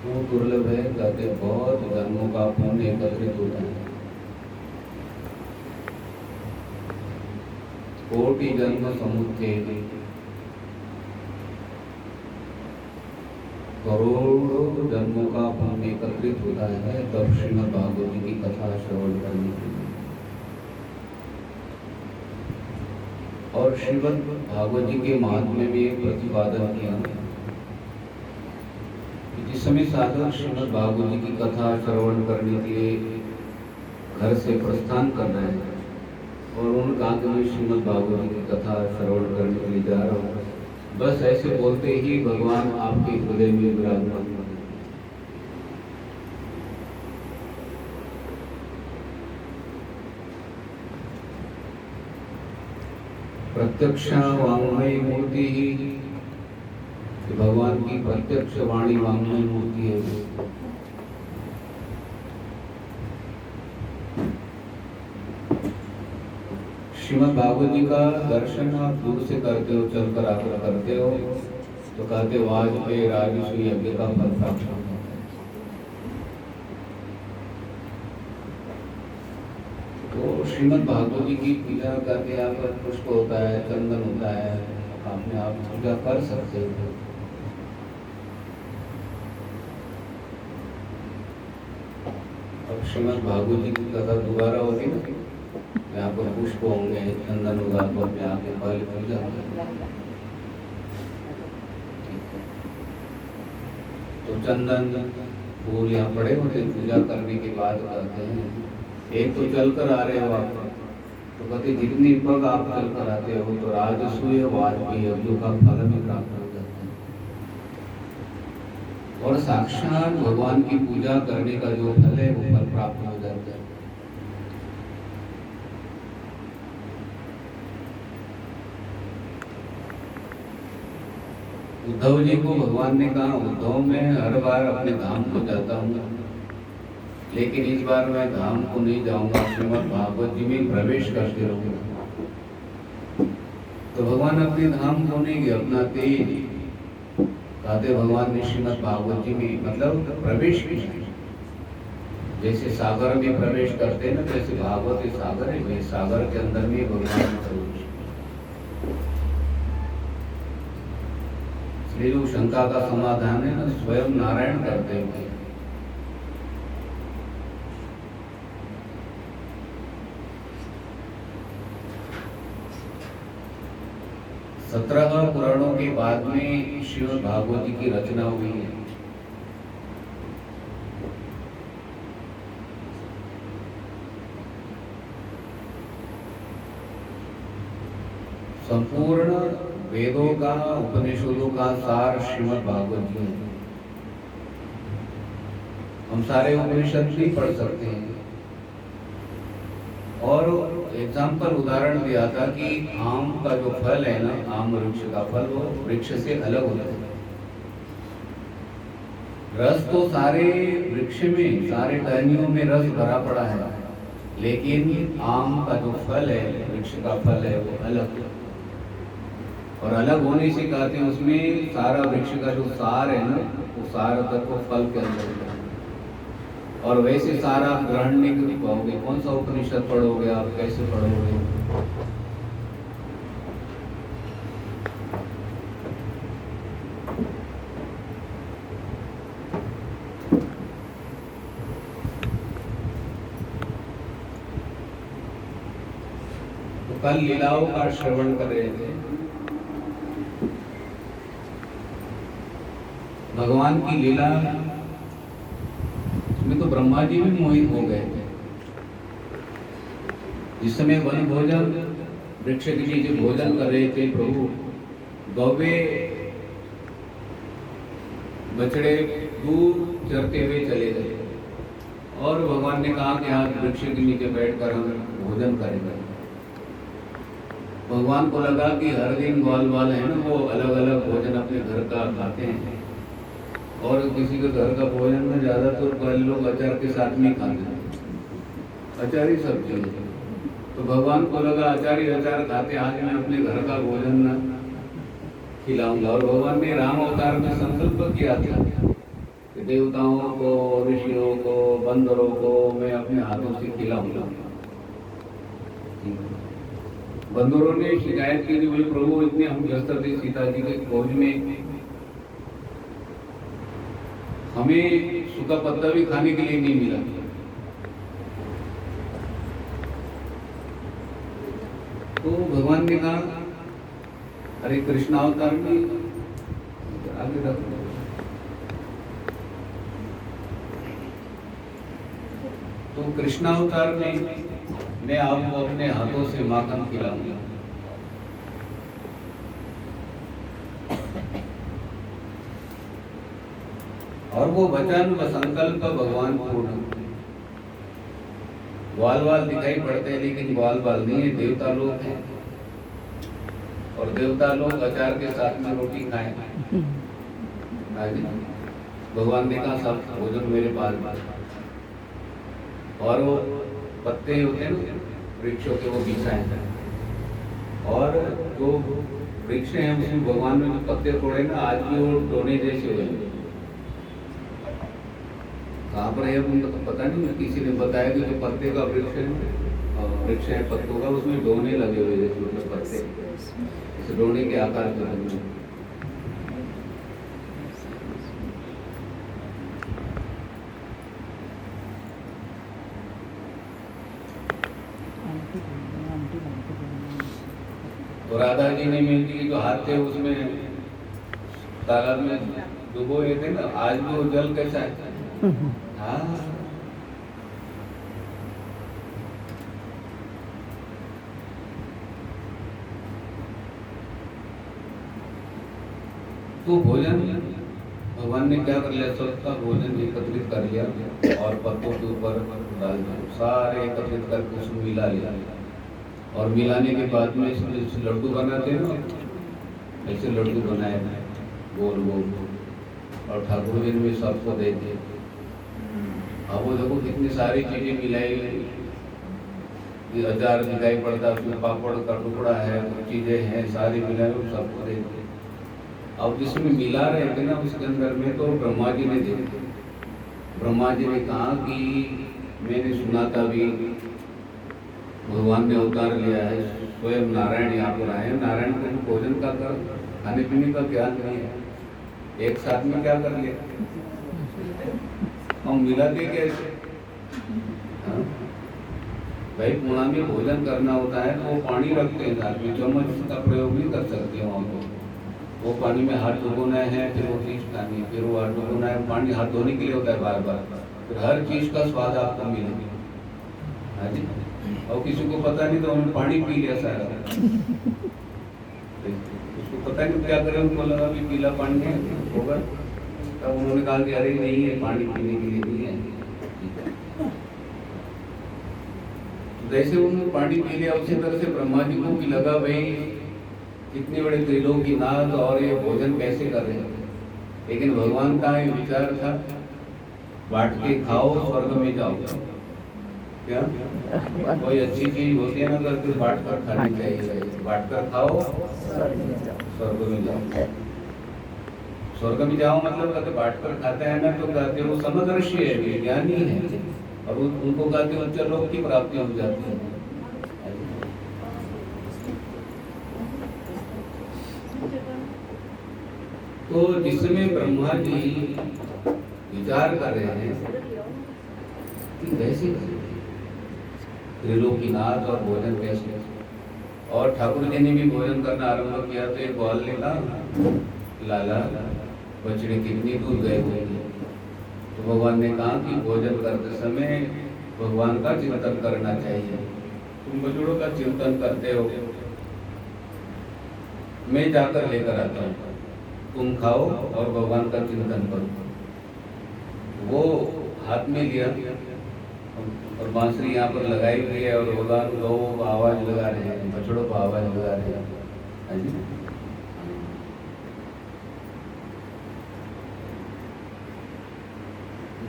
वो दुर्लभ है, कहते बहुत जन्मों का पुण्य एकत्रित होता है। कोटि जन्म समुच्चय, करोड़ों जन्मों का पुण्य एकत्रित होता है तब श्रीमद् भागवत जी की कथा श्रवण करने के लिए। और श्रीमद् भागवत जी के महात्म्य में एक प्रतिपादन किया कि जिस समय साधक श्रीमद् भागवत जी की कथा श्रवण करने के लिए घर से प्रस्थान कर रहे हैं और उन कांत में श्रीमद् भागवत जी की कथा श्रवण करने के लिए जा रहा हूँ, बस ऐसे बोलते ही भगवान आपके हृदय में विराजमान हो गए। प्रत्यक्ष वांग्मय मूर्ति ही भगवान की प्रत्यक्ष वाणी वांग्मय मूर्ति है। श्रीमद् भागवत जी का दर्शन आप दूर से करते हो, चलकर आकर करते हो तो कहते हो आज पे राजस्व यज्ञ का फल प्राप्त होता है। तो श्रीमद् भागवत जी की पूजा करके यहाँ पर पुष्प होता है, चंदन होता है, आपने आप पूजा कर सकते हो। अब श्रीमद् भागवत जी की कथा दोबारा होगी ना, यहाँ पर पुष्प होंगे, चंदन होगा, तो अपने आगे पहले पूजा तो चंदन फूल यहाँ पड़े होते, पूजा करने के बाद कहते हैं एक तो चल कर आ रहे हो आप, तो कहते जितनी पग आप चल कर आते हो तो राजसूय वाजपेयी यज्ञों का फल में प्राप्त हो जाता है। और साक्षात भगवान की पूजा करने का जो फल है वो फल प्राप्त हो जाता है। उद्धव जी को भगवान ने कहा, उद्धव मैं हर बार अपने धाम को जाता हूँ, लेकिन इस बार मैं धाम को नहीं जाऊंगा, श्रीमद् भागवत जी में प्रवेश करते रहूंगा। तो भगवान अपने धाम को नहीं गए, अपना तेज कहते भगवान ने श्रीमद् भागवत जी में मतलब प्रवेश किया। जैसे सागर में प्रवेश करते हैं ना, जैसे भागवत सागर है, सागर के अंदर में भगवान प्रवेश। ये जो शंका का समाधान है ना, स्वयं नारायण करते हैं। सत्रह पुराणों के बाद में श्रीमद् भागवत जी की रचना हुई है। संपूर्ण वेदों का, उपनिषदों का सार श्रीमद् भागवत जी है। हम सारे उपनिषद भी पढ़ सकते हैं। और एग्जाम्पल उदाहरण दिया था कि आम का जो फल है ना, आम वृक्ष का फल वो वृक्ष से अलग होता है। रस तो सारे वृक्ष में, सारे टहनियों में रस भरा पड़ा है, लेकिन आम का जो फल है, वृक्ष का फल है, वो अलग है। और अलग होने से कहते हैं उसमें सारा वृक्ष का जो सार है ना, वो सारा तत्व फल के अंदर है। और वैसे सारा ग्रहण नहीं कर पाओगे। कौन सा उपनिषद पढ़ोगे आप, कैसे पढ़ोगे? तो कल लीलाओं का श्रवण कर रहे थे। भगवान की लीला में तो ब्रह्मा जी भी मोहित हो गए थे। जिस समय वन भोजन वृक्ष के नीचे भोजन कर रहे थे प्रभु, गौवे बछड़े दूर चरते हुए चले गए और भगवान ने कहा कि आज वृक्ष के नीचे बैठकर हम भोजन करेंगे। भगवान को लगा कि हर दिन ग्वाल वाल है ना, वो अलग अलग भोजन अपने घर का खाते हैं और किसी के घर का भोजन में ज्यादातर पहले लोग अचार के साथ में खाते हैं, अचारी सब्जी है। तो भगवान को लगा अचारी अचार खाते, आज मैं अपने घर का भोजन ना खिलाऊंगा। और भगवान ने राम अवतार में संकल्प किया था कि देवताओं को, ऋषियों को, बंदरों को मैं अपने हाथों से खिलाऊंगा। बंदरों ने शिकायत की, बोले प्रभु इतने हम व्यस्त थे सीता जी के खोज में, हमें सूखा पत्ता भी खाने के लिए नहीं मिला। तो भगवान ने कहा अरे कृष्णावतार में आगे रख, तो कृष्णावतार में मैं आपको अपने हाथों से माखन खिलाऊंगा। और वो वचन व संकल्प भगवान पूर्ण। ग्वाल बाल दिखाई पड़ते हैं लेकिन ग्वाल बाल नहीं है, देवता लोग हैं। और देवता लोग अचार के साथ में रोटी खाएं। भगवान ने कहा सब भोजन मेरे पास। और वो पत्ते होते हैं ना वृक्षों के, वो बिछाए। और जो वृक्ष हैं उसमें भगवान ने जो पत्ते तोड़े ना, आज भी वो डोने जैसे हुए। कहाँ पर है उनको तो पता नहीं, किसी ने बताया कि जो पत्ते का वृक्ष है पत्तों का, उसमें डोने लगे हुए जैसे पत्ते, इस डोने के आकार के बने। तो राधा जी ने मेहंदी के जो हाथ थे उसमें तालाब में डुबो रहे थे ना, आज भी वो जल कैसा है। हाँ, तो भोजन भगवान ने क्या कर लिया, सबका भोजन एकत्रित कर लिया और पत्तों के ऊपर डाल दिया, सारे एकत्रित करके उसमें मिला लिया। और मिलाने के बाद में इसमें लड्डू बनाते हैं ना, ऐसे लड्डू बनाए गोल गोल, और ठाकुर जी ने सबको दे दिए। अब वो देखो कितनी सारी चीजें मिलाई, अचार दिखाई पड़ता, उसमें पापड़ का टुकड़ा है, चीजें हैं सारी मिलाई, सबको दे दिए। अब जिसमें मिला रहे थे ना उसके अंदर में तो ब्रह्मा जी ने देखे। ब्रह्मा जी ने कहा कि मैंने सुना था भी भगवान ने अवतार लिया है, स्वयं नारायण यहाँ पर आए। नारायण को भोजन का कर, खाने पीने का ज्ञान नहीं है, एक साथ में क्या कर लिया, हम मिलाते कैसे। भाई पुणा में भोजन करना होता है तो वो पानी रखते हैं साथ में, चम्मच का प्रयोग नहीं कर सकते वहाँ पर। वो पानी में हाथ धोना है, फिर वो चीज खानी, फिर वो हाथ धोना है, पानी हाथ धोने के लिए होता है बार बार, फिर हर चीज का स्वाद आपको मिलेगा। हाँ जी, और किसी को पता नहीं तो उन्होंने पानी पी लिया सारा, उसको पता नहीं क्या करें, उनको लगा भी पीला पानी है होगा, तब उन्होंने कहा कि अरे नहीं है, पानी पीने के लिए नहीं है। जैसे उन्होंने पानी पी लिया उसी तरह से ब्रह्मा जी को भी लगा भाई इतने बड़े त्रिलोकीनाथ और ये भोजन कैसे कर रहे हैं। लेकिन भगवान का ये विचार था, बांट के खाओ स्वर्ग में जाओ। क्या कोई अच्छी चीज होती है ना तो फिर बांट कर खानी चाहिए, बांट कर खाओ स्वर्ग में जाओ। स्वर्ग में जाओ मतलब कहते बांट कर खाते हैं ना, तो कहते वो समदर्शी है, विज्ञानी है, और उनको कहते हैं उच्च लोक की प्राप्ति हो जाती है। तो जिसमें ब्रह्मा जी विचार कर रहे हैं कि कैसे त्रिलोकीनाथ और भोजन कैसे, और ठाकुर जी ने भी भोजन करना आरंभ किया। तो एक ग्वाल ने कहा लाला बछड़े कितनी दूर गए हुए हैं। तो भगवान ने कहा कि भोजन करते समय भगवान का चिंतन करना चाहिए। तुम बछड़ों का चिंतन करते हो, मैं जाकर लेकर आता हूँ, तुम खाओ और भगवान का चिंतन करो। वो हाथ में लिया और बांसुरी यहाँ पर लगाई हुई है, और भगवान गौ को आवाज लगा रहे हैं, बछड़ों को आवाज लगा रहे हैं।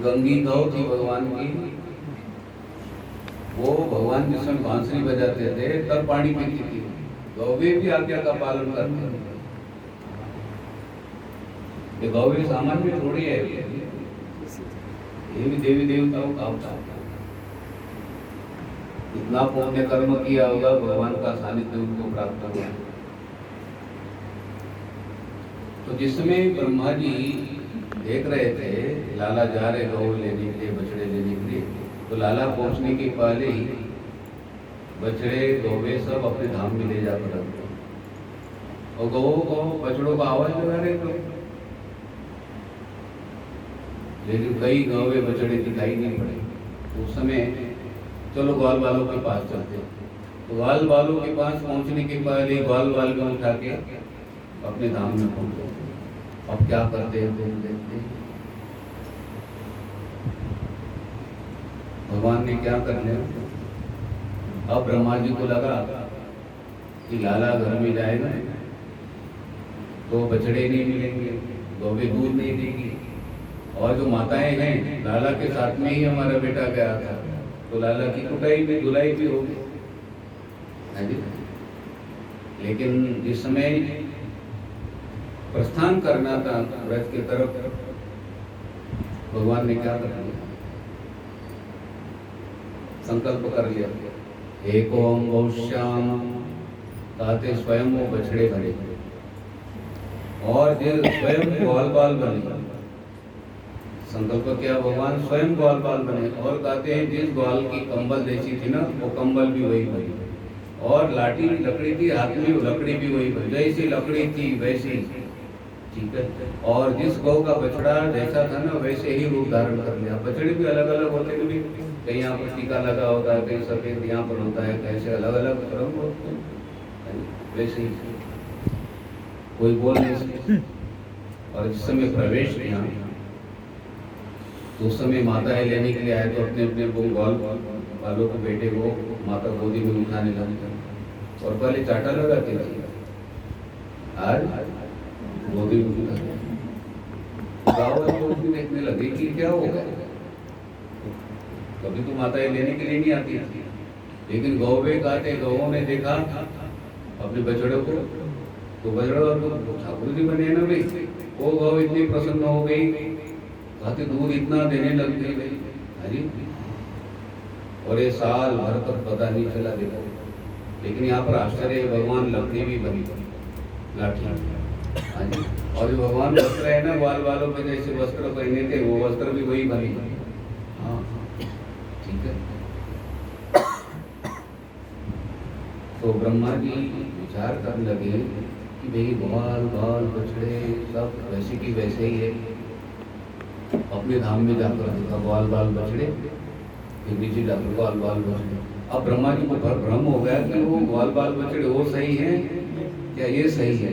गंगी गौ थी भगवान की, वो भगवान जिस समय बांसुरी बजाते थे तब पानी पीती थी। गौ भी आज्ञा का पालन करते थे। ये गौ सामान्य थोड़ी है, ये भी देवी देवताओं का अवतार। इतना पुण्य कर्म किया होगा, भगवान का सानिध्य उनको प्राप्त हुआ। तो जिसमें ब्रह्मा जी देख रहे थे लाला जा रहे गौ लेने के लिए, बछड़े लेने के लिए, तो लाला पहुंचने के पहले ही बछड़े गौवे सब अपने धाम में ले जाकर रखते, और गौ को बछड़ों का आवाज लगा रहे थे, लेकिन कई गौवे बछड़े दिखाई नहीं पड़े। उस समय चलो ग्वाल वालों के पास चलते, तो ग्वाल वालों के पास पहुंचने के पहले ग्वाल वाल में उठा के अपने धाम में पहुंचे। अब क्या करते हैं तुम देखते हैं, भगवान ने क्या कर लिया। अब ब्रह्मा जी को लगा कि लाला घर में जाएगा तो बछड़े नहीं मिलेंगे, गौवे दूध नहीं देगी, और जो माताएं हैं लाला के साथ में ही हमारा बेटा गया था, तो लाला की कुटाई भी धुलाई भी होगी। लेकिन जिस समय प्रस्थान करना था व्रत की तरफ, भगवान ने क्या कर लिया, संकल्प कर लिया, एक ओम गौश्याम, कहते स्वयं वो बछड़े भरे और स्वयं ग्वाल बाल बने। संकल्प किया, भगवान स्वयं ग्वाल बाल बने, और कहते हैं जिस ग्वाल की कंबल जैसी थी ना, वो कंबल भी वही बनी, और लाठी लकड़ी की, हाथ में लकड़ी भी वही बनी, जैसी लकड़ी थी वैसी, ठीक है। और जिस गौ का बछड़ा जैसा था ना, वैसे ही रूप धारण कर लिया। बछड़े भी अलग अलग होते हैं, कहीं यहाँ पर टीका लगा होता है, कहीं सफेद यहाँ पर होता है, कैसे अलग अलग रंग होते हैं, वैसे ही कोई बोल नहीं सकते। और जिस समय प्रवेश किया तो उस समय माताएं लेने के लिए आए, तो अपने अपने ग्वाल वालों को, बेटे को माता गोदी में उठाने लगे, और पहले चाटा लगाते थे, आज गोदी में देखने लगे कि क्या होगा। कभी तो माताएं लेने के लिए नहीं आती थी, लेकिन गौवे कहते गौओं ने देखा अपने बछड़ों को, तो बछड़ा तो ठाकुर जी बने ना भाई, वो गौ इतनी प्रसन्न हो गई, कहते दूध इतना देने लग गई भाई, और ये साल भर तक पता नहीं चला देखो। लेकिन यहाँ पर आश्चर्य, भगवान लकड़ी भी बनी, लाठी, और जो भगवान वस्त्र है ना, ग्वाल वालों में जैसे वस्त्र पहने थे, वो वस्त्र भी वही बनी। हाँ ठीक है। तो ब्रह्मा जी विचार करने लगे कि भाई ग्वाल बाल बछड़े सब वैसे की वैसे ही है। अपने धाम में जाकर देखा ग्वाल बाल बछड़े, फिर नीचे जाकर ग्वाल बाल बछड़े। अब ब्रह्मा जी को भ्रम हो गया कि वो ग्वाल बाल बछड़े वो सही है क्या ये सही है,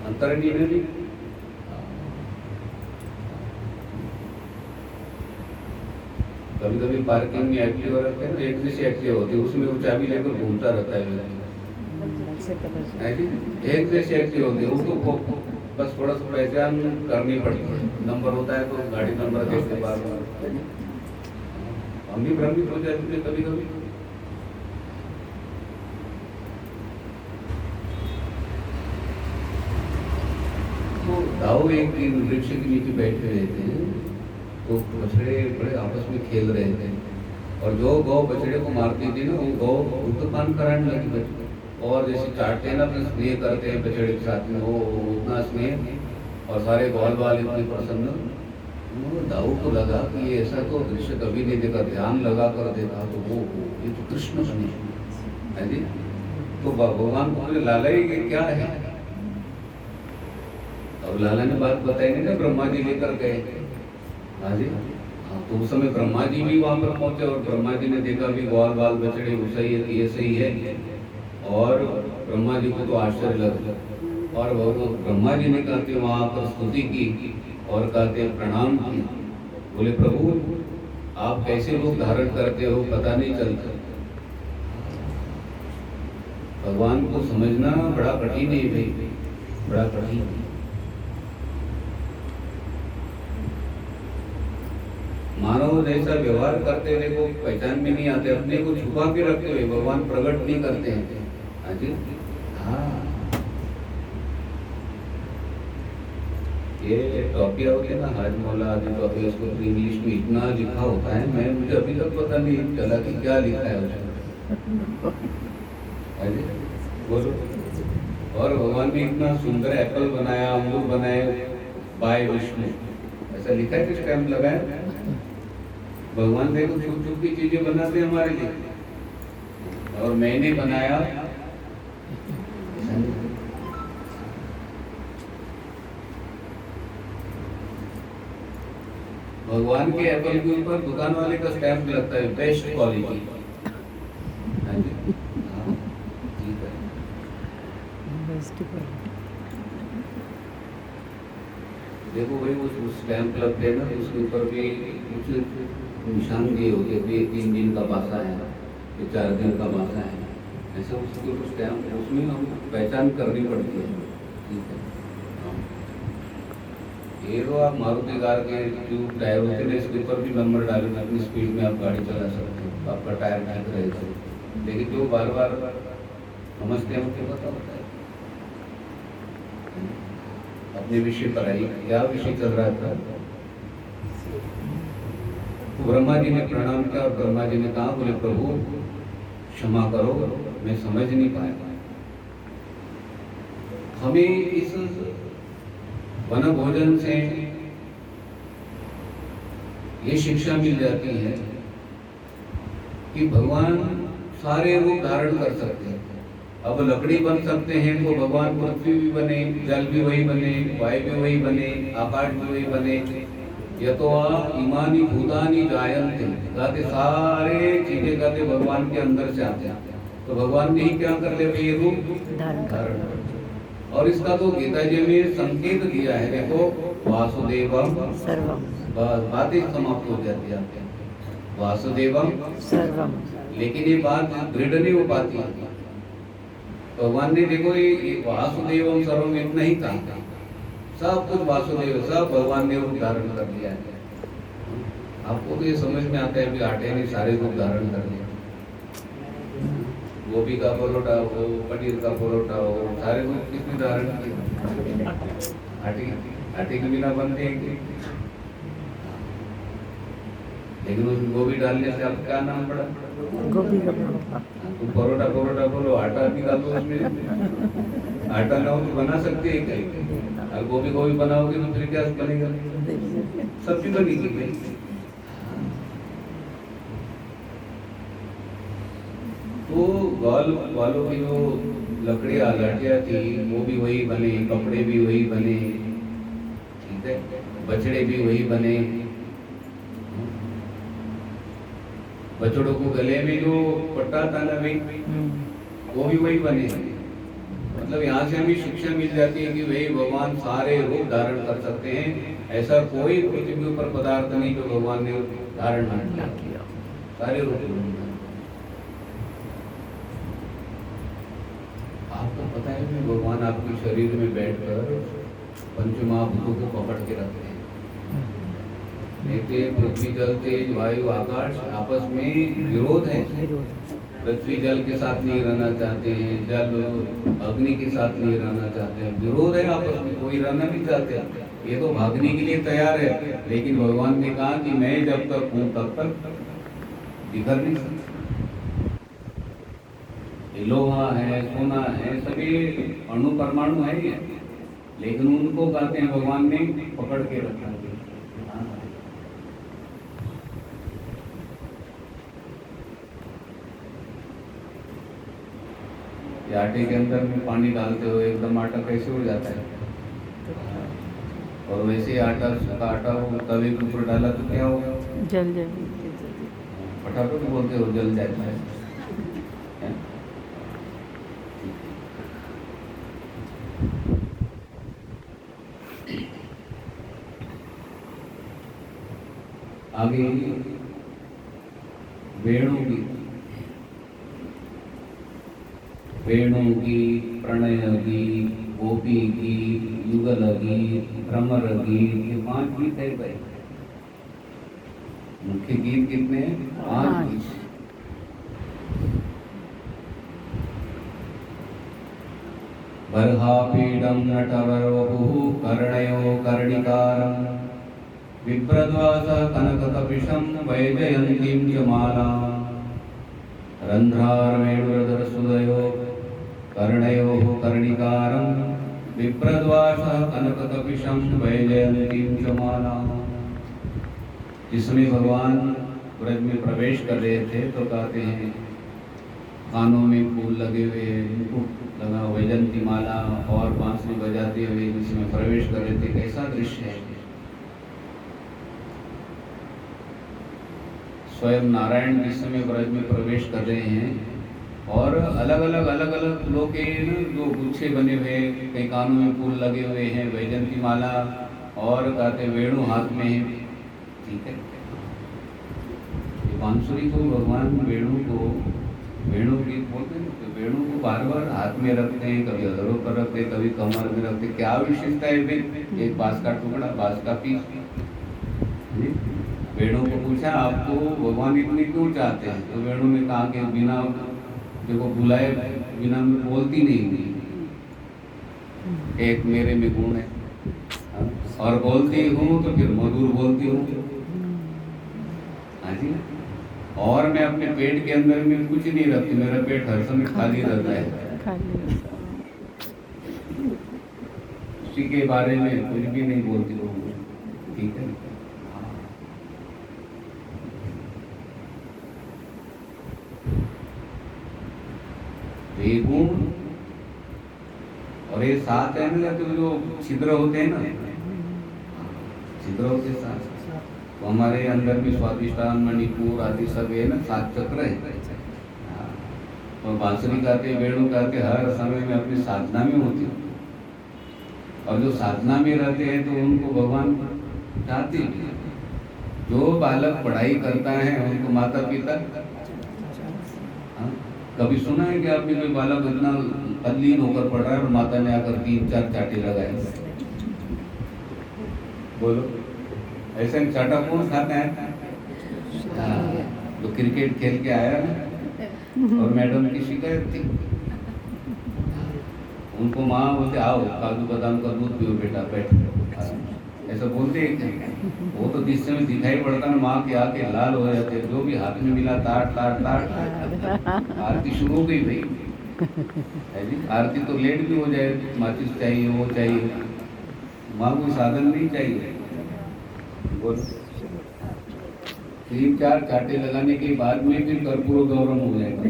अंतर नहीं है। कभी कभी पार्किंग में एक्टिव रहते हैं, एक जैसी एक्टिव होती है, उसमें वो चाबी लेकर घूमता रहता है, एक जैसी एक्टिव होती है, उसको बस थोड़ा सा पहचान करनी पड़ती है। नंबर होता है तो गाड़ी नंबर देखते बार बार हम भी भ्रमित हो जाते हैं कभी कभी। तो दाऊ एक दिन वृक्ष के नीचे बैठे हुए थे, तो बछड़े बड़े आपस में खेल रहे थे, और जो गौ बछड़े को मारती थी ना, वो गौ उत्तपान कराने लगी बछड़े, और जैसे चाटते हैं ना, अपने स्नेह करते हैं बछड़े के साथ में, वो उतना स्नेह, और सारे ग्वाल बाल इतने प्रसन्न। दाऊ को लगा कि ये ऐसा तो दृश्य कभी नहीं देखा, ध्यान लगा कर देखा तो वो ये तो कृष्ण बने है जी। तो भगवान को लाला ये क्या है, अब लाला ने बात बताई नहीं ना, ब्रह्मा जी लेकर गए। हाँ जी, तो उस समय ब्रह्मा जी भी वहां पर पहुंचे, और ब्रह्मा जी ने देखा भी ग्वाल बाल बछड़े वो सही है, ये सही है, और ब्रह्मा जी को तो आश्चर्य लगा, और ब्रह्मा जी ने कहते वहां पर स्तुति की, और कहते प्रणाम की, बोले प्रभु आप कैसे रूप धारण करते हो पता नहीं चलता। भगवान को समझना बड़ा कठिन है भाई, बड़ा कठिन है। मानव जैसा व्यवहार करते हुए को पहचान में नहीं आते, अपने को छुपा के रखते हुए भगवान प्रकट नहीं करते हैं। हाँ जी, हाँ ये टॉपिया होती है ना, हाजमोला आदि टॉपिया, उसको इंग्लिश में इतना लिखा होता है, मैं मुझे अभी तक पता नहीं चला कि क्या लिखा है उसमें। अरे बोलो। और भगवान ने इतना सुंदर एप्पल बनाया, अमरूद बनाए बाय विष्णु, ऐसा लिखा है, कुछ टाइम लगा है। भगवान देखो छुप छुप की चीजें बनाते हैं हमारे लिए, और मैंने बनाया। भगवान के एप्पल के ऊपर दुकान वाले का स्टैम्प लगता है, बेस्ट क्वालिटी। देखो भाई वो स्टैम्प लगते हैं ना, उसके ऊपर भी कुछ निशान दिए होते हैं, 3 दिन का बासा है, 4 दिन का बासा है, ऐसा उसके ऊपर स्टैम्प, उसमें हम पहचान करनी पड़ती है। ठीक है, ये तो आप मारुति कार के जो टायर होते हैं इसके ऊपर भी नंबर डालेंगे, अपनी स्पीड में आप गाड़ी चला सकते हो, आपका टायर ठीक रहेगा। लेकिन जो बार बार समझते हैं उनको पता होता है। अपने विषय पर आई, क्या विषय चल रहा था? तो ब्रह्मा जी ने प्रणाम किया और ब्रह्मा जी ने कहा, बोले प्रभु क्षमा करो, मैं समझ नहीं पाया। हमें इस वन भोजन से ये शिक्षा मिल जाती है कि भगवान सारे रूप धारण कर सकते हैं। अब लकड़ी बन सकते हैं तो भगवान पृथ्वी भी बने, जल भी वही बने, वायु भी वही बने, आकाश भी वही बने। यतो इमानी भूतानि जायन्ते, कहते सारे चीजें कहते भगवान के अंदर से आते हैं। तो भगवान ने ही क्या कर ले ये रूप धारण। और इसका तो गीता जी में संकेत दिया है, देखो वासुदेवम सर्वम, बातें समाप्त हो जाती है वासुदेवम सर्वम। लेकिन ये बात दृढ़ नहीं हो पाती। भगवान ने देखो ये वासुदेवम सर्वम इतना ही कहा, सब कुछ वासुदेव, सब भगवान ने रूप धारण कर लिया है। आपको तो ये समझ में आता है भी आटे ने सारे रूप धारण कर लिया, गोभी का परोठा हो, पनीर का परोठा हो, सारे रूप किसने धारण किया? आटे के बिना बनते हैं। लेकिन उसमें गोभी डालने से अब क्या नाम पड़ा? गोभी का परोठा। तो परोठा बोलो, आटा निकालो उसमें। आटा ना हो तो बना सकते हैं कहीं, और गोभी बनाओगे तो फिर क्या बनेगा? सब्जी बनेगी भाई। तो गौल वालों की जो लकड़ियाँ लाठियाँ थी वो भी वही बने, कपड़े भी वही बने, ठीक है, बछड़े भी वही बने। बछड़ों को गले में जो पट्टा था ना भाई, वो भी वही बने। मतलब यहाँ से हमें शिक्षा मिल जाती है कि वही भगवान सारे रूप धारण कर सकते हैं। ऐसा कोई पृथ्वी ऊपर पदार्थ नहीं जो भगवान ने धारण नहीं किया, सारे रूप। आपको पता है कि भगवान आपके शरीर में बैठकर पंचमहाभूतों को पकड़ के रखते हैं। पृथ्वी जल तेज वायु आकाश आपस में विरोध है। पृथ्वी जल के साथ नहीं रहना चाहते हैं, जल अग्नि के साथ नहीं रहना चाहते हैं, विरोध है आपस में, कोई रहना नहीं चाहते। ये तो भागने के लिए तैयार है, लेकिन भगवान ने कहा कि मैं जब तक हूँ तब तक बिखर नहीं सकता। लोहा है, सोना है, सभी अणु परमाणु है, लेकिन उनको कहते हैं भगवान ने पकड़ के रखा। आटे के अंदर में पानी डालते हो एकदम आटा कैसे हो जाता है, और वैसे ही आटा हो तवे के ऊपर डाला तो क्या होगा? जल जाएगा। फटाफट बोलते हो जल जाता है। आगे वेणु की, प्रणय की, गोपी की, युगल की, भ्रमर की, ये 5 गीत है भाई। मुख्य गीत कितने हैं? 5 गीत। बर्हापीडं नटवरवपुः कर्णयो कर्णिकारं बिभ्रद्वासः कनककपिशं वैजयन्तीं च मालां रन्ध्रारवेणुरधरसुदयो कर्णयोः कर्णिकारं बिभ्रद्वासः कनककपिशं वैजयन्तीं च मालां। जिसमें भगवान ब्रज में प्रवेश कर रहे थे तो कहते हैं कानों में फूल लगे हुए, मुकुट लगा, वैजयंती माला और बांसुरी बजाते हुए जिसमें प्रवेश कर रहे थे। कैसा दृश्य है! स्वयं नारायण जिस समय ब्रज में प्रवेश कर रहे हैं और अलग अलग फूलों के जो गुच्छे बने हुए, कई कानों में फूल लगे हुए हैं, वैजयंती माला और कहते वेणु हाथ में है। ठीक है, बांसुरी को भगवान वेणु गीत बोलते हैं तो वेणु को बार बार हाथ में रखते हैं, कभी अधरों पर रखते हैं, कभी कमर में रखते हैं। क्या विशेषता है फिर? एक बांस का टुकड़ा, बांस का पीस। वेणु को पूछा आपको भगवान इतनी क्यों चाहते हैं? तो वेणु ने कहा कि बिना देखो बुलाए बिना में बोलती नहीं, एक मेरे में गुण है और बोलती हूँ तो फिर मधुर बोलती हूँ। हाँ जी, और मैं अपने पेट के अंदर में कुछ नहीं रखती, मेरा पेट हर समय खाली रहता है। उसी के बारे में कुछ भी नहीं बोलती हूँ। ठीक है, ये गुण और ये सात है ना, तो जो छिद्र होते हैं ना, छिद्र होते सात, तो हमारे अंदर भी स्वादिष्टान, मणिपुर आदि सब है ना, 7 चक्र है। तो बांसुरी गाते, वेणु गाते हर समय में अपनी साधना में होती है और जो साधना में रहते हैं तो उनको भगवान चाहते हैं। जो बालक पढ़ाई करता है उनको माता पिता, कभी सुना है कि आपने कोई बालक इतना तल्लीन होकर पढ़ रहा है और माता ने आकर 3-4 चाटे लगाए? बोलो, ऐसे चाटा कौन खाता है? तो क्रिकेट खेल के आया ना और मैडम की शिकायत थी, उनको माँ बोलते आओ काजू बादाम का दूध पियो बेटा, बैठ। ऐसा बोलते हैं। वो तो जिस समय दिखाई पड़ता है माँ के आके लाल हो जाते, जो भी हाथ में मिला ताट ताट ताट। आरती शुरू हो गई भाई, आरती तो लेट भी हो जाए, माचिस चाहिए, वो चाहिए, माँ को साधन नहीं चाहिए। बोल, 3-4 चाटे लगाने के बाद में फिर कर्पूर गौरम हो जाएगा।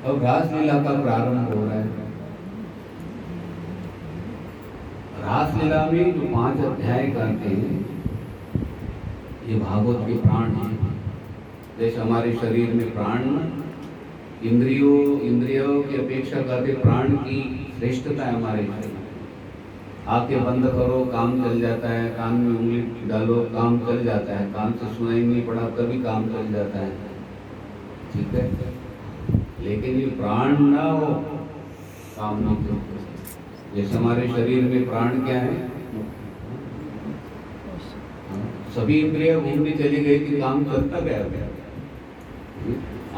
अब रासलीला का प्रारंभ हो रहा है। रासलीला में जो 5 अध्याय करते हैं ये भागवत के प्राण हैं। जैसे हमारे शरीर में प्राण, इंद्रियों की अपेक्षा करते प्राण की श्रेष्ठता है हमारे शरीर। आंखें बंद करो काम चल जाता है, कान में उंगली डालो काम चल जाता है, कान से सुनाई नहीं पड़ा तभी काम चल जाता है। ठीक है, लेकिन ये प्राण ना हो काम नहीं चलता। जैसे हमारे शरीर में प्राण क्या है, सभी इंद्रियां घूमने चली गई कि काम चलता गया।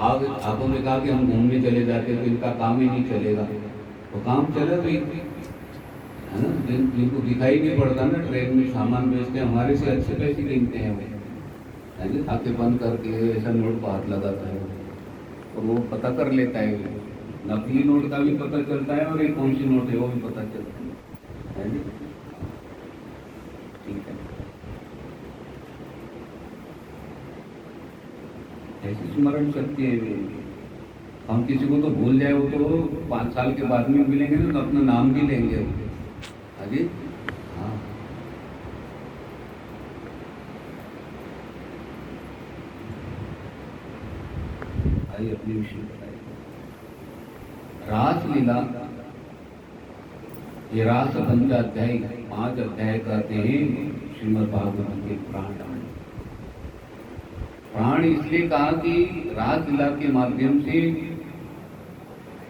आंखों ने कहा कि हम घूमने चले जाते तो इनका काम ही नहीं चलेगा, तो काम चला भी है ना। जिनको दिखाई नहीं पड़ता ना, ट्रेन में सामान बेचते हैं, हमारे से अच्छे पैसे गिनते हैं वो, आंखें बंद करके ऐसा नोट को हाथ लगाता है और वो पता कर लेता है। नकली नोट का भी पता चलता है और एक कौन सी नोट है वो भी पता चलता है। ठीक है, ऐसी स्मरण शक्ति है। हम किसी को तो भूल जाए वो तो 5 साल के बाद में मिलेंगे ना तो अपना नाम भी लेंगे। अजी हाँ, आइए अपने विषय बताइए। रासलीला, ये रास 5 अध्याय 5 अध्याय कहते हैं श्रीमद् भागवत के प्राण। प्राण इसलिए कहा कि रासलीला के माध्यम से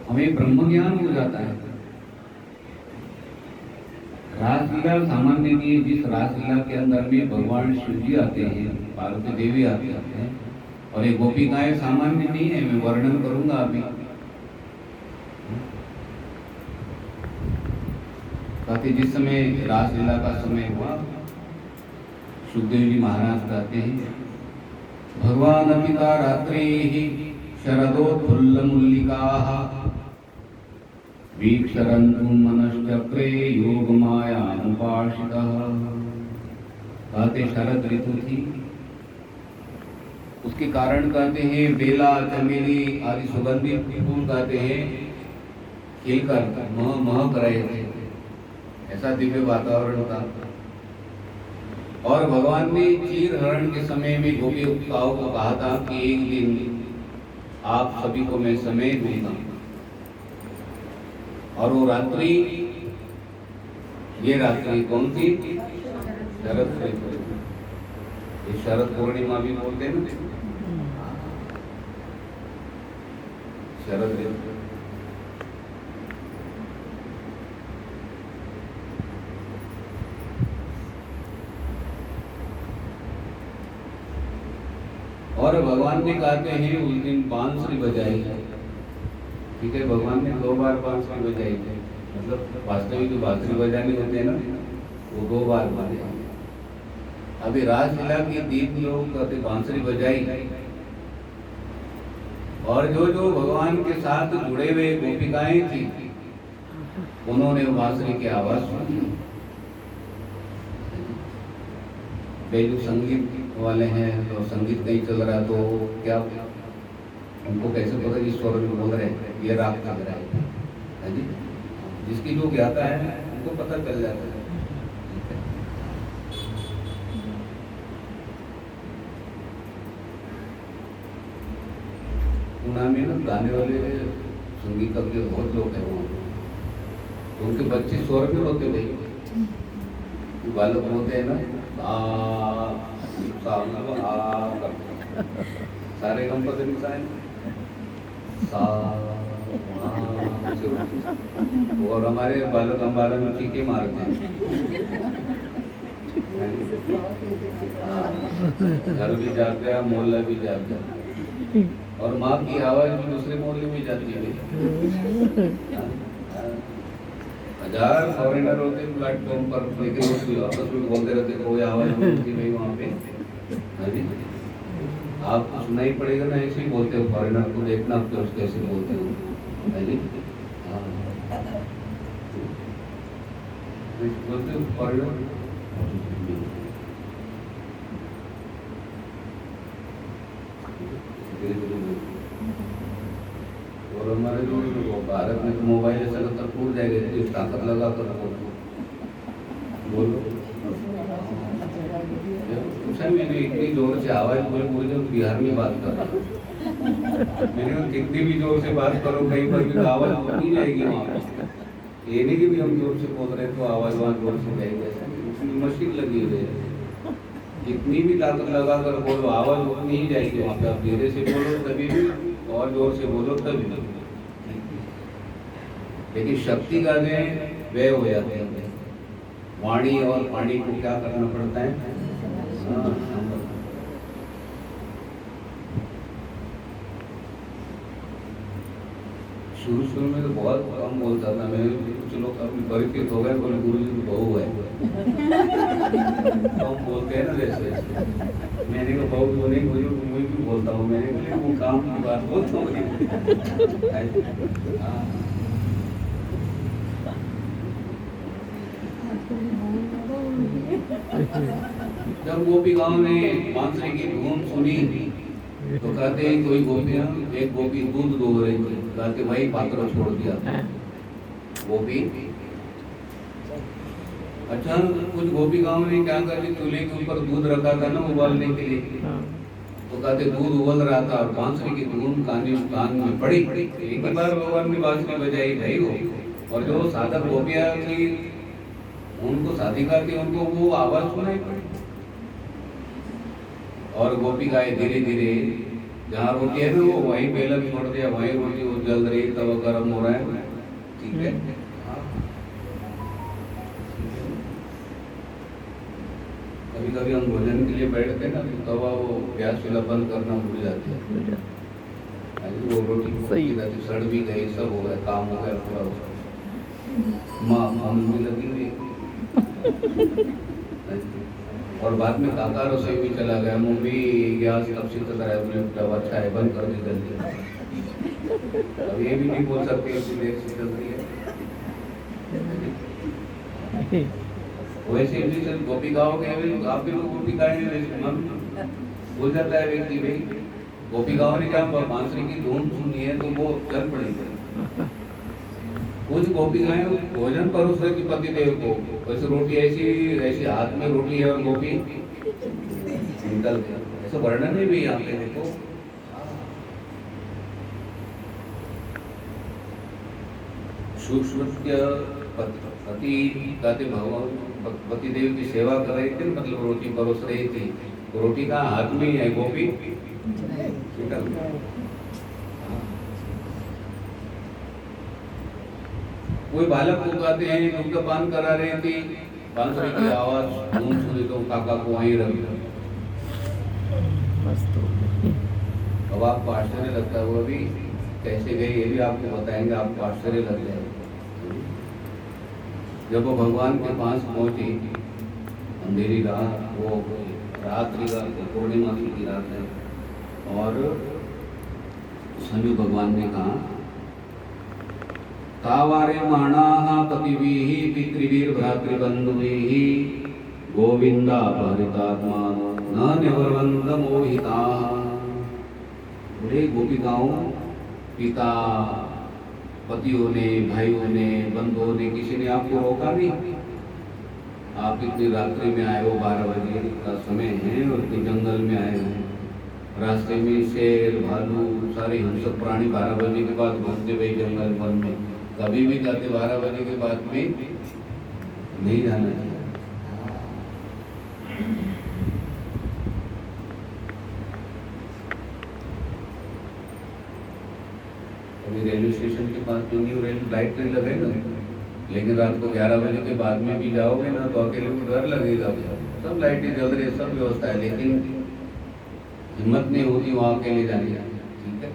हमें ब्रह्म ज्ञान हो जाता है। रासलीला सामान्य नहीं है। जिस रासलीला के अंदर में भगवान शिव जी आते हैं, पार्वती देवी आते हैं, और ये गोपिकाएं सामान्य नहीं है, मैं वर्णन करूंगा अभी। कहते जिस समय रासलीला का समय हुआ, सुखदेव जी महाराज कहते हैं, भगवान अमिता रात्रि शरदोत्फुल्लमुल्लिकाः वीक्षरन्तुं मनश्चक्रे योगमायामुपाश्रितः। कहते शरद ऋतु थी, उसके कारण कहते हैं बेला, चमेली आदि सुगंधित फूल कहते हैं खिलकर महक रहे थे, ऐसा दिव्य वातावरण था। और भगवान ने चीर हरण के समय में गोपिकाओं को कहा था कि एक दिन आप सभी को मैं समय दूंगा, और वो रात्रि, ये रात्रि कौन सी? शरद ऋतु। ये शरद पूर्णिमा भी बोलते हैं ना, शरद ऋतु। और भगवान ने कहते हैं उस दिन बांसुरी बजाई, ठीक है, भगवान ने 2 बार बांसुरी बजाई थी, मतलब वास्तविक जो बांसुरी बजाने होते हैं ना, वो 2 बार बजाई। अभी रासलीला के दिन लोग कहते बांसुरी बजाई, और जो जो भगवान के साथ जुड़े हुए गोपिकाएं थी, उन्होंने बांसुरी की आवाज सुनी। वे जो संगीत वाले हैं, तो संगीत कहीं चल रहा, तो क्या उनको कैसे पता कि स्वर में बोल रहे हैं, ये राग चल रहा है जी? जिसकी जो ज्ञाता है उनको पता चल जाता है। पुणे में ना गाने वाले संगीत के बहुत लोग हैं वहाँ, तो उनके बच्चे स्वर में होते भाई, बालक होते हैं ना, सारे गम पर और हमारे बालक अम्बाला में चीखे मारते हैं, घर भी जाग गया, मोहल्ला भी जाग गया, और माँ की आवाज भी दूसरे मोहल्ले में जाती है। 1000 फॉरेनर होते हैं प्लेटफॉर्म पर, लेकिन उसको आपस में बोलते रहते, कोई आवाज बोलती भाई वहाँ पे। आपको सुना ही पड़ेगा ना, ऐसे ही बोलते हो, फॉरेनर को देखना आप तो कैसे बोलते हो, है जी? बोलते हो फॉरेनर, और हमारे जो भारत में तो मोबाइल ऐसा लगता टूट जाएगा, इतनी ताकत लगा कर बोलो। मैंने इतनी जोर से आवाज बोले जो बिहार में बात कर रहा, मैंने कितनी भी जोर से बात करो, कहीं पर भी आवाज नहीं जाएगी वहाँ पे। ये नहीं कि भी हम जोर से बोल रहे तो आवाज वहाँ जोर से जाएगी, ऐसा मशीन लगी हुई है, जितनी भी ताकत लगा कर बोलो आवाज उतनी ही जाएगी वहाँ पे। आप धीरे से बोलो तभी भी, और जोर से बोलो तभी, लेकिन शक्ति का व्यय हो जाते हैं। वाणी और पानी को क्या करना पड़ता है? शुरू में तो बहुत कम बोलता था मैं, कुछ लोग काफी परिचित हो गए, बोले गुरु जी की बहू है, कम बोलते हैं ना जैसे। मैंने कहा बहू तो नहीं, मुझे मैं भी बोलता हूँ, मैंने कहा वो काम की बात बोलता हूँ। जब गोपिकाओं ने बांसुरी की धूम सुनी, तो कहते हैं कोई गोपियां, एक गोपी दूध दो रही थी, कहते वही पात्र छोड़ दिया गोपी। अच्छा, कुछ गोपिकाओं ने क्या कर दी, चूल्हे के ऊपर दूध रखा था ना उबालने के लिए, तो कहते दूध उबल रहा था और बांसुरी की धूम कान में पड़ी। एक ही बार भगवान ने बांसुरी बजाई भाई वो, और जो साधक गोपियां थी, उनको साधिका थी, उनको वो आवाज सुनाई पड़ी। और गोपिकाएं धीरे धीरे जहाँ रोटी है ना, वो वहीं बेलन छोड़ दिया, वहीं रोटी वो जल रही, तवा गर्म हो रहा है, ठीक है। कभी कभी हम भोजन के लिए बैठते हैं ना तो तवा वो गैस चूल्हा बंद करना भूल जाते हैं, वो रोटी की सड़ भी गई, सब हो गया, काम हो गया पूरा, माँ में लगी हुई और बाद में काका रसोई भी चला गया, मम्मी गैस कब से चल रहा है, बोले अच्छा है बंद कर दी जल्दी। अब ये भी नहीं बोल सकते इतनी देर से चल रही है। वैसे भी सर गोपिकाओं के आप भी लोग गोपिकाएं बोल जाता है व्यक्ति, भाई गोपिकाओं ने क्या बांसुरी की धुन सुनी है तो वो चल पड़ेगी। कुछ गोपिकाएं भोजन परोस रही थी पति देव को, वैसे रोटी ऐसी हाथ में रोटी है और गोपी निकल गया, ऐसा वर्णन है भी यहाँ पे देखो। सूक्ष्म पति कहते भगवान पति देव की सेवा कर रहे थे, मतलब रोटी परोस रही थी, रोटी का हाथ में है, गोपी निकल गया। कोई बालक को कहते हैं दुग्ध पान करा रही थी, बांसुरी की आवाज धूम सुनी तो काका को वहीं रख दिया। अब आपको आश्चर्य लगता है, वो भी कैसे गई ये भी आपको बताएंगे, आपको आश्चर्य लग जाएगा। जब वो भगवान के पास पहुंची, अंधेरी रात, वो रात्रि का पूर्णिमा की रात है, और समय भगवान ने कहा तावारे माणाः पतिभिः पितृभिः भ्रातृबन्धुभिः गोविंदा परितात्मानो न निवर्वन्त मोहिताः। बड़े गोपिकाओं, पिता, पतियों ने, भाइयों ने, बंधुओं ने, किसी ने आपको रोका नहीं। आप इतनी रात्रि में आए हो, 12 बजे का समय है और इतने जंगल में आए हो, रास्ते में शेर, भालू, सारे हिंसक प्राणी 12 बजे के बाद घूमते भाई जंगल वन में, कभी भी जाते 12 बजे के बाद में नहीं जाना चाहिए। अभी रेलवे स्टेशन के पास में न्यू रेल लाइट ट्रेन लगेगा, लेकिन रात को 11 बजे के बाद में भी जाओगे ना तो अकेले को डर लगेगा। सब लाइटें जल रही है, सब व्यवस्था है, लेकिन हिम्मत नहीं होती वहां अकेले जाने की। ठीक है,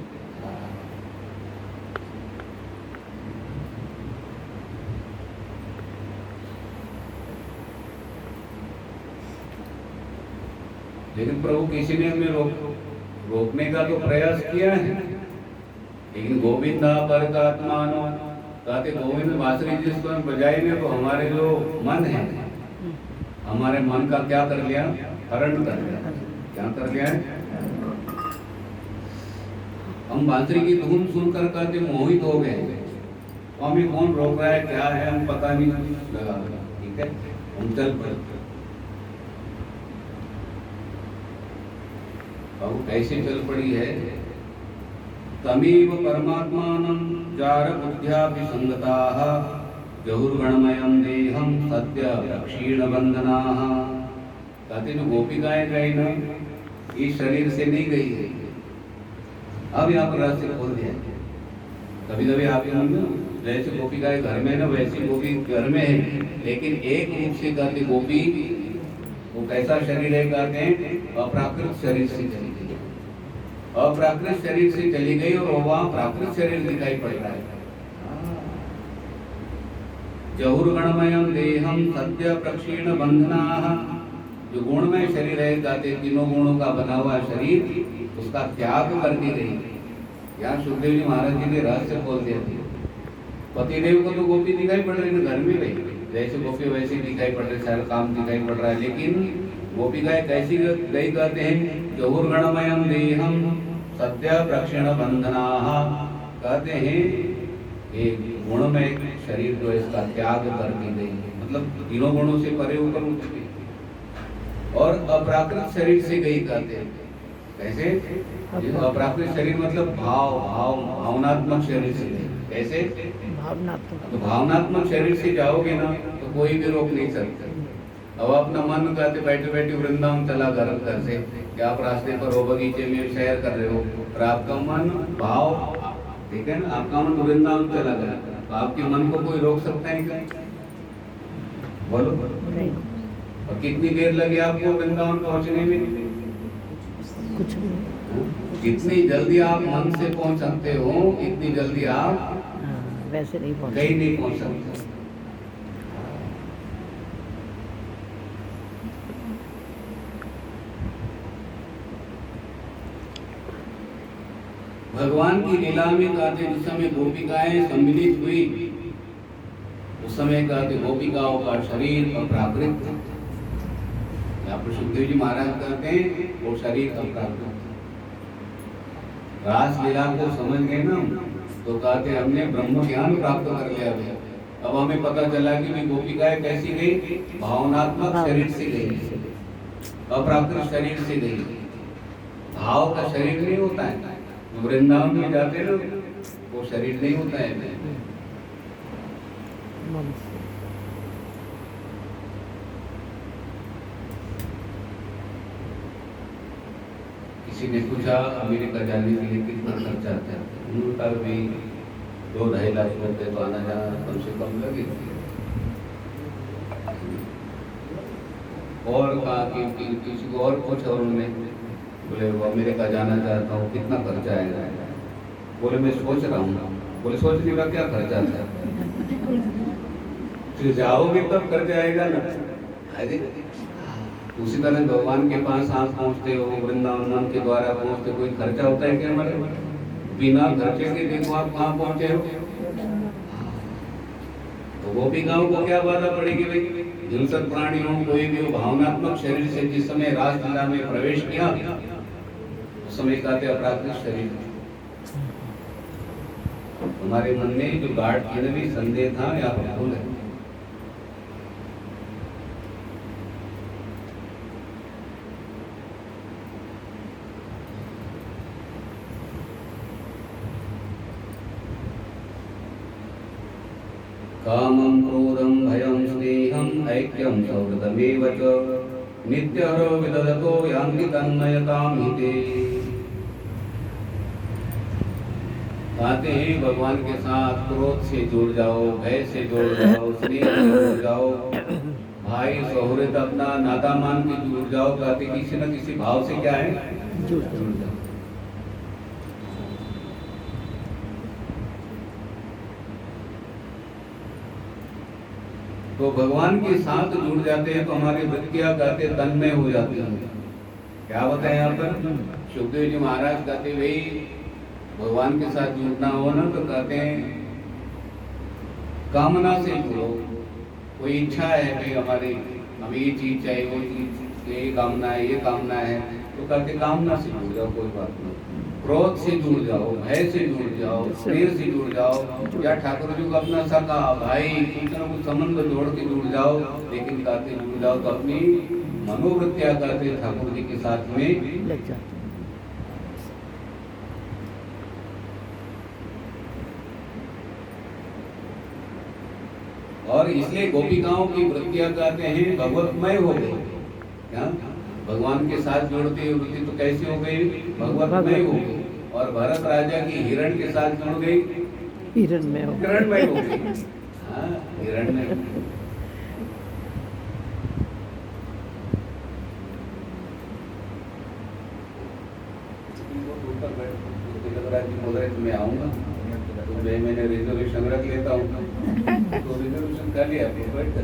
लेकिन प्रभु किसी ने हमें रोकने का तो प्रयास किया है, लेकिन गोविंदा परतात्मानो कहते गोविंद बांसुरी जिसको हम बजाएंगे तो हमारे जो मन है, हमारे मन का क्या कर लिया, हरण कर लिया। क्या कर लिया है, हम बांसुरी की धुन सुनकर कहते मोहित हो गए, तो हमें कौन रोक रहा है, क्या है, हम पता नहीं लगा। ठीक है, हम चल पड़े। अब कैसे चल पड़ी है, तमेव परमात्मानं जार बुद्ध्या संगताः जहुर्गणमयं देहं सद्य रक्षीण बंधनाः। कहते जो गोपिकाएं गई ना, इस शरीर से नहीं गई है। अब यहाँ पर रास्ते खोल दिया। कभी कभी आप जैसे गोपिकाएं घर में ना, वैसी गोपी घर में है, लेकिन एक रूप से कहते गोपी वो कैसा शरीर है, कहते हैं अप्राकृत शरीर से चली गई। अप्राकृत शरीर से चली गई और वहां प्राकृत शरीर दिखाई पड़ रहा है। जहुर्गणमयं देहं सद्य प्रक्षीण बंधनाः। जो गुणमय शरीर है, कहते तीनों गुणों का बना हुआ शरीर, उसका त्याग करके गई। यहाँ सुखदेव जी महाराज जी ने रहस्य खोल दिया थे। पतिदेव को तो गोपी दिखाई पड़ रही है, घर में गई जैसे गोपी वैसे दिखाई पड़ रहे, सारा काम दिखाई पड़ रहा है, लेकिन गोपिकाएं कैसी गई, कहते हैं जहुर्गणमयं देहं सद्य प्रक्षीण बंधनाः। कहते हैं एक गुणमय शरीर जो है इसका त्याग करके गई, मतलब तीनों गुणों से परे ऊपर उठ गई। और अप्राकृत शरीर से गई, कहते हैं कैसे, अप्राकृत शरीर मतलब भावनात्मक शरीर से गई। कैसे, तो भावनात्मक शरीर से जाओगे ना तो कोई भी रोक नहीं सकता। अब अपना मन कहते बैठे बैठे वृंदावन चला घर से, क्या आप रास्ते पर हो, बगीचे में सैर कर रहे हो, और आपका मन भाव, ठीक है ना, आपका मन वृंदावन चला गया, तो आपके मन को कोई रोक सकता है क्या, बोलो। और कितनी देर लगी आपको वृंदावन पहुंचने में? कुछ भी नहीं। जितनी जल्दी आप मन से पहुंच सकते हो इतनी जल्दी आप हाँ, वैसे नहीं पहुंच कहीं नहीं पहुंच सकते। भगवान की लीला में कहते जिस समय गोपिकाएं सम्मिलित हुई उस समय कहते गोपिकाओं का शरीर अप्राकृत था। यहाँ पर सुखदेव जी महाराज कहते हैं वो शरीर अप्राकृत। रास लीला को समझ गए ना तो कहते हमने ब्रह्म ज्ञान प्राप्त कर लिया है। अब हमें पता चला कि भी गोपिकाएं कैसी गई, भावनात्मक शरीर से गई, अप्राकृत शरीर से गई। भाव का शरीर नहीं होता है, वृंदावन में जाते लोग वो शरीर नहीं होता है। मन से। किसी ने पूछा अमेरिका जाने के लिए कितना खर्चा आता है? उनका भी 2-2.5 लाख रुपए तो आना जाना कम से कम लगे। और कहा कि किसी को और पूछा उन्होंने, बोले वो अमेरिका जाना चाहता हूँ कितना खर्चा आएगा? बोले मैं सोच रहा हूँ। बोले सोचने का क्या खर्चा आता है? फिर जाओगे तब खर्चा आएगा ना। उसी तरह भगवान के पास आप पहुंचते हो, वृंदावन मन के द्वारा पहुंचते, कोई खर्चा होता है क्या हमारे? बिना खर्चे के देखो आप कहाँ पहुंचे हो। तो गोपिकाओं को क्या बाधा पड़ेगी भाई? हिंसक प्राणी हो कोई भी हो, भावनात्मक शरीर से जिस समय रासलीला में प्रवेश किया उस समय कहते अपराकृत शरीर। हमारे मन में जो गाढ़ किण्वी संदेह था या भूल है। कामं क्रोधं भयं स्नेहं ऐक्यं सौहृदमेव च नित्यहरो विदधतो यान्ति तन्मयतां हिते। कहते हैं भगवान के साथ क्रोध से जुड़ जाओ, भय से जुड़ जाओ, स्नेह से जुड़ जाओ, भाई सौहृद अपना नाता मान के जुड़ जाओ। कहते किसी न किसी भाव से क्या है जुड़ जाओ। तो भगवान के साथ जुड़ जाते हैं तो हमारी वृत्तियां कहते तन्मय हो जाती हैं। क्या बताएं यहाँ पर सुखदेव जी महाराज कहते भाई भगवान के साथ जुड़ना हो ना तो कहते हैं कामना से जुड़ो। कोई इच्छा है भाई हमारी हमें ये चीज चाहिए, वो चीज, ये कामना है, ये कामना है, तो कहते कामना से जुड़ जाओ, कोई बात नहीं। क्रोध से जुड़ जाओ, भय से जुड़ जाओ, स्नेह से जुड़ जाओ, या ठाकुर जी को अपना सखा भाई कुछ न कुछ संबंध जोड़ के जुड़ जाओ। लेकिन कहते जुड़ जाओ तो अपनी मनोवृत्तियां कहते ठाकुर जी के साथ में लग जाते। और इसलिए गोपिकाओं की वृत्तियां कहते हैं भगवतमय हो गई। क्या भगवान के साथ जोड़ते हुए वृत्ति तो कैसी हो गई? भगवतमय हो गई। और भरत राजा की हिरण के साथ जुड़ गई, हिरणमय हो गई। हाँ, हिरणमय। मैं आऊंगा तो मैंने रिजर्वेशन रख लेता हूँ, तो रिजर्वेशन कर लिया बैठ कर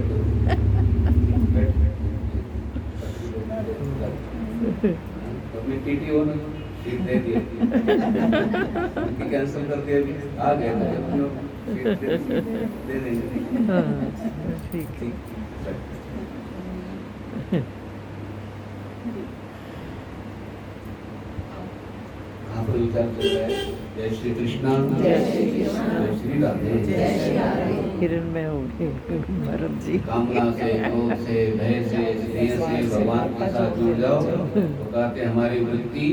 अपनी टीटी हो ना सीट दे दिए, कैंसिल कर दिया, आ गया दे देंगे। ठीक यहाँ पर विचार चल रहा है। जय श्री कृष्णा, जय श्री राधे, जय श्री राधे। हिरणमय हो गए भरत जी। कामना से, क्रोध से, भय से, स्नेह से भगवान के साथ जुड़ जाओ तो कहते हमारी वृत्ति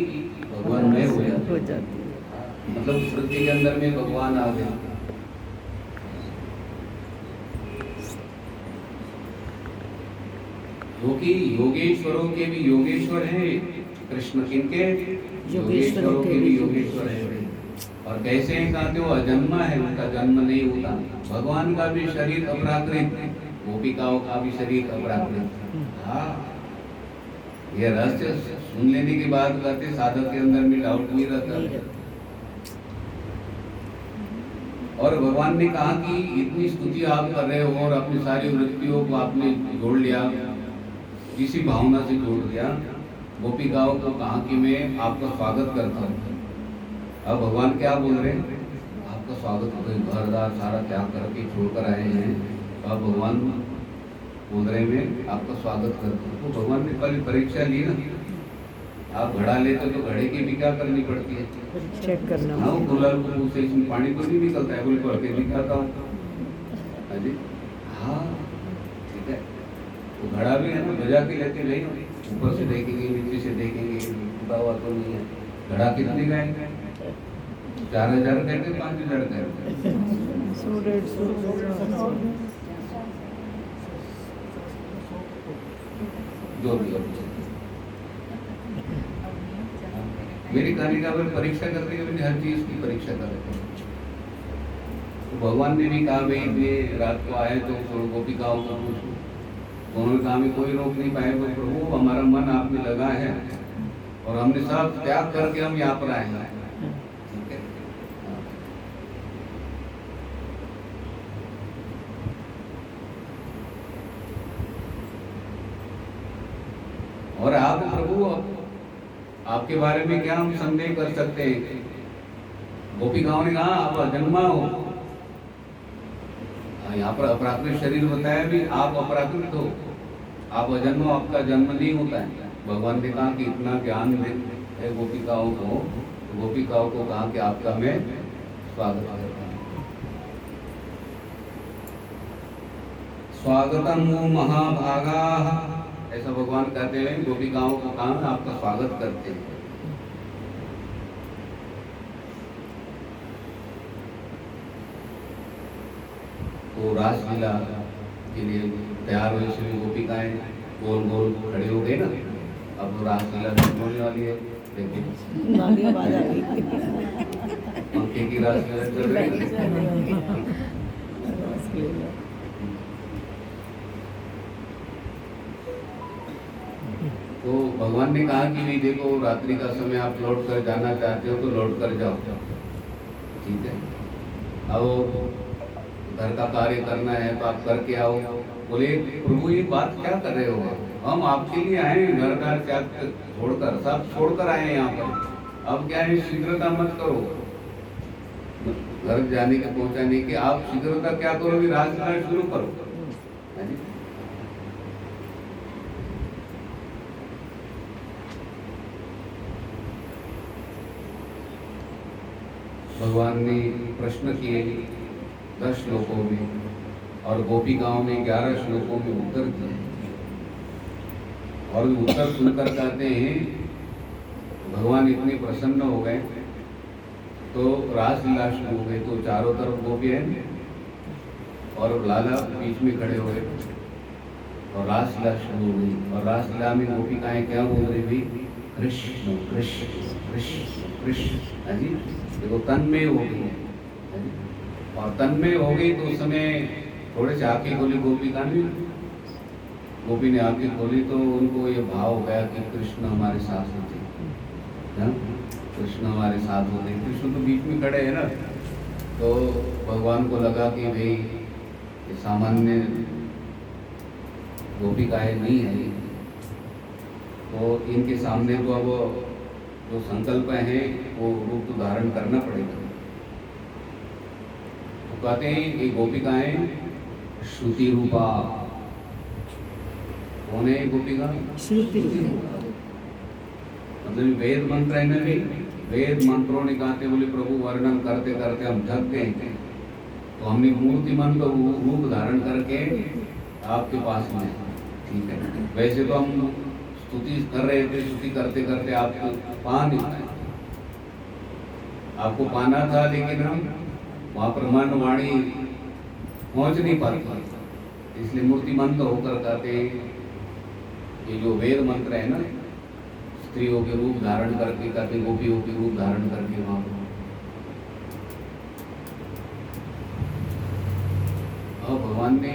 भगवान में हो जाती है। मतलब वृत्ति के अंदर में भगवान आ गए। क्योंकि योगेश्वरों के भी योगेश्वर हैं कृष्ण, किनके? योगेश्वरों के भी योगेश्वर है। और कैसे हैं? कहते वो अजन्मा है, उनका जन्म नहीं होता। भगवान का भी शरीर अपराकृत, गोपिकाओं का भी शरीर अपराकृत। हाँ, ये रहस्य सुन लेने के बाद कहते साधक के अंदर में डाउट नहीं रहता। और भगवान ने कहा कि इतनी स्तुति आप कर रहे हो और अपनी सारी वृत्तियों को आपने जोड़ लिया, इसी भावना से जोड़ दिया। गोपिकाओं को कहा कि मैं आपका स्वागत करता हूँ। अब भगवान क्या बोल रहे हैं? आपका स्वागत हो गई, घरदार सारा त्याग करके छोड़कर आए हैं। अब भगवान बोल रहे हैं आपका स्वागत करता हूँ। तो भगवान ने पहले परीक्षा ली ना, आप घड़ा लेते तो घड़े की भी क्या करनी पड़ती है? चेक करना। हाँ, गुलाल को पूछते इसमें पानी तो नहीं निकलता है, बोले पढ़ के दिखाता हूँ। हाँ जी, हाँ ठीक है। वो घड़ा भी है ना, बजा के लेते नहीं, ऊपर से देखेंगे नीचे से देखेंगे, टूटा हुआ तो नहीं है। घड़ा कितने का है? 4000 कहते 5000 कहते, 100-150 जो भी हो। मेरी कहानी का अगर परीक्षा करते हैं, मैंने हर चीज की परीक्षा कर रहे थे। तो भगवान ने भी कहा भाई मैं रात को आए तो थोड़ा गोपिकाओं को पूछूं। तो उन्होंने कहा हमें कोई रोक नहीं पाए, प्रभु हमारा मन आप में लगा है और हमने सब त्याग करके हम यहाँ पर आए हैं। ठीक है, और आप प्रभु आपके बारे में क्या हम संदेह कर सकते हैं? गोपिकाओं ने कहा आप अजन्मा हो। यहाँ पर अपराकृत शरीर बताया भी, आप अपराकृत हो, आप अजन्म हो, आपका जन्म नहीं होता है। भगवान ने कहा कि इतना ज्ञान है गोपिकाओं को, गोपिकाओं को कहा कि आपका मैं स्वागत करता हूँ। स्वागतम महाभागा, ऐसा भगवान कहते हैं। गोपिकाओं को कहा आपका स्वागत करते हैं। तो रासलीला के लिए तैयार हुई सभी गोपिकाएं गोल गोल खड़े हो गए ना। अब रासलीला शुरू होने वाली है। देखिए नालियाँ बाज आ गई। पंखे की रासलीला चल रही है। तो भगवान ने कहा कि नहीं देखो, रात्रि का समय आप लौट कर जाना चाहते हो तो लौट कर जाओ। ठीक है, अब घर का कार्य करना है तो आप करके आओ। बोले प्रभु ये बात क्या कर रहे हो? हम आपके लिए आए, घर द्वार त्याग छोड़कर, सब छोड़कर आए हैं यहाँ पर। अब क्या है, शीघ्रता मत करो घर जाने के पहुंचाने के। आप शीघ्रता क्या करोगे? राजनीति शुरू करो। भगवान ने प्रश्न किए 10 श्लोकों में और गोपिकाओं ने 11 श्लोकों में उत्तर दिए। और उत्तर सुनकर कहते हैं भगवान इतने प्रसन्न हो गए तो रासलीला शुरू हो गई। तो चारों तरफ गोपी है और लाला बीच में खड़े हो गए और रासलीला शुरू हो गई। और रासलीला में गोपिकाएं क्या बोल रही थी? कृष्ण कृष्ण कृष्ण कृष्ण। हाँ जी, देखो तन्मय हो गई है। और तन्मय हो गई तो उस समय थोड़े से आंखें खोली गोपिका ने। गोपी ने आंखें खोली तो उनको ये भाव हो गया कि कृष्ण हमारे साथ होते, कृष्ण हमारे साथ होते। कृष्ण तो बीच में खड़े हैं ना। तो भगवान को लगा कि भाई ये सामान्य गोपिकाएं नहीं है, तो इनके सामने तो अब जो संकल्प है वो रूप धारण करना पड़ेगा। तो कहते हैं ये गोपिकाएं श्रुति रूपा। कौन है गोपिका? श्रुति। मतलब वेद मंत्र है ना, भी वेद मंत्रों ने कहते बोले प्रभु वर्णन करते करते हम थक गए, तो हमने मूर्तिमंत रूप धारण करके आपके पास में। ठीक है, वैसे तो हम स्तुति कर रहे थे, स्तुति करते करते आपको पा नहीं पाए। आपको पाना था लेकिन हम वहाँ पर मन वाणी पहुँच नहीं पाती, इसलिए मूर्तिमंत होकर कहते ये जो वेद मंत्र है ना, स्त्रियों के रूप धारण करके कहते, गोपियों के रूप धारण करके वहाँ पर। अब भगवान ने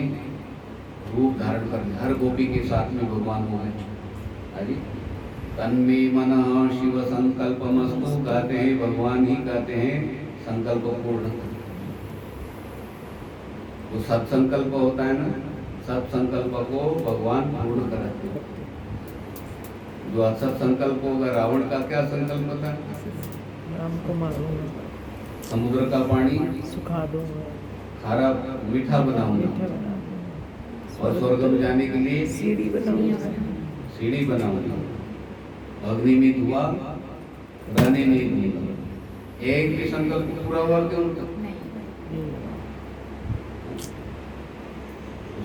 रूप धारण कर लिया, हर गोपी के साथ में भगवान हो गए। अरे तन्मे मनः शिव संकल्पमस्तु, कहते हैं भगवान ही कहते हैं संकल्प पूर्ण। वो सत्संकल्प होता है ना, सत्संकल्प को भगवान पूर्ण कराते हैं। जो असत संकल्प होगा, रावण का क्या संकल्प था? राम को मारूंगा, समुद्र का पानी सुखा दूंगा, खारा मीठा बनाऊंगा, मीठा बना दूंगा, और स्वर्ग में जाने के लिए सीढ़ी बनाऊंगा। सीढ़ी बनाऊंगा, अग्नि में धुआं, रहने नहीं दूंगा। एक भी संकल्प पूरा हुआ क्यों?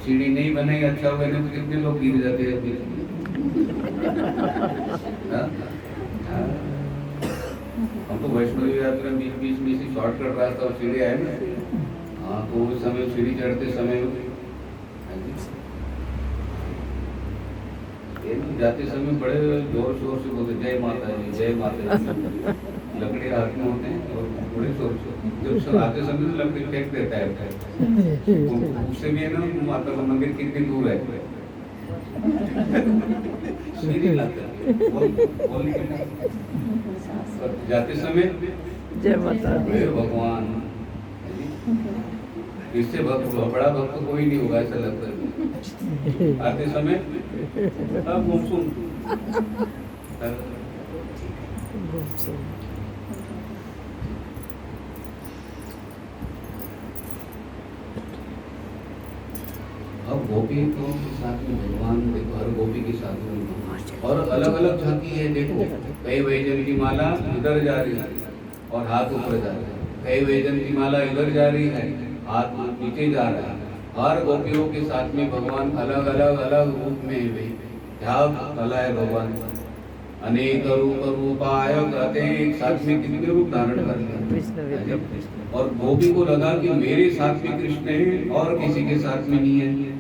सीढ़ी नहीं बनेगी, अच्छा हुआ नहीं तो कितने लोग गिर जाते हैं। हम तो वैष्णवी यात्रा में बीच में से शॉर्टकट रास्ता सीढ़ी आए ना, हाँ, तो उस समय सीढ़ी चढ़ते समय जाते समय बड़े जोर शोर से बोलते जय माता जी, जय माता जी। लकड़ी हाथ में होते हैं और बड़े शोर से जब आते समय लकड़ी फेंक देता है, उससे भी है ना माता का मंदिर कितनी दूर है। सीढ़ी लाते जाते समय जय माता दी। भगवान, इससे बड़ा भक्त कोई नहीं होगा ऐसा लगता है। आते समय अब गुमसुम अब गोपी के साथ में भगवान, देखो हर गोपी के साथ में भगवान, और अलग अलग झांकी है। देखो कई वैजन की माला इधर जा रही है और हाथ ऊपर जा रहा है, कई वैजन की माला इधर जा रही है, हाथ नीचे जा रहा है। हर गोपियों के साथ में भगवान अलग अलग रूप में है। क्या कला है भगवान, अनेक रूप रूपाय कहते हैं, एक साथ में कितने रूप धारण कर लिया। और गोपी को लगा कि मेरे साथ में कृष्ण है और किसी के साथ में नहीं है।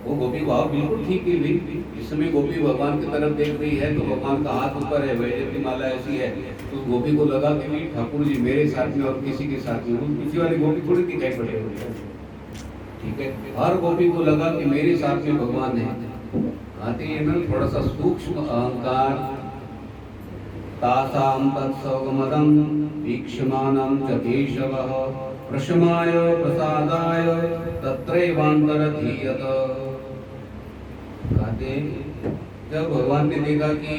वो गोपी भाव बिल्कुल ठीक है भाई। इस समय गोपी भगवान की तरफ देख रही है तो भगवान का हाथ ऊपर है, वैजयंती की माला ऐसी है, तो गोपी को लगा कि नहीं ठाकुर जी मेरे साथ में और किसी के साथ में, पीछे वाली गोपी थोड़ी दिखाई पड़े। ठीक है, हर गोपी को लगा कि मेरे साथ में भगवान है। आते हैं ना थोड़ा सा सूक्ष्म अहंकार, तासाम तत्सवगमदं वीक्षमानं च केशवः प्रशमाय प्रसादाय तत्रैवान्तरधीयत। कहते जब भगवान ने देखा कि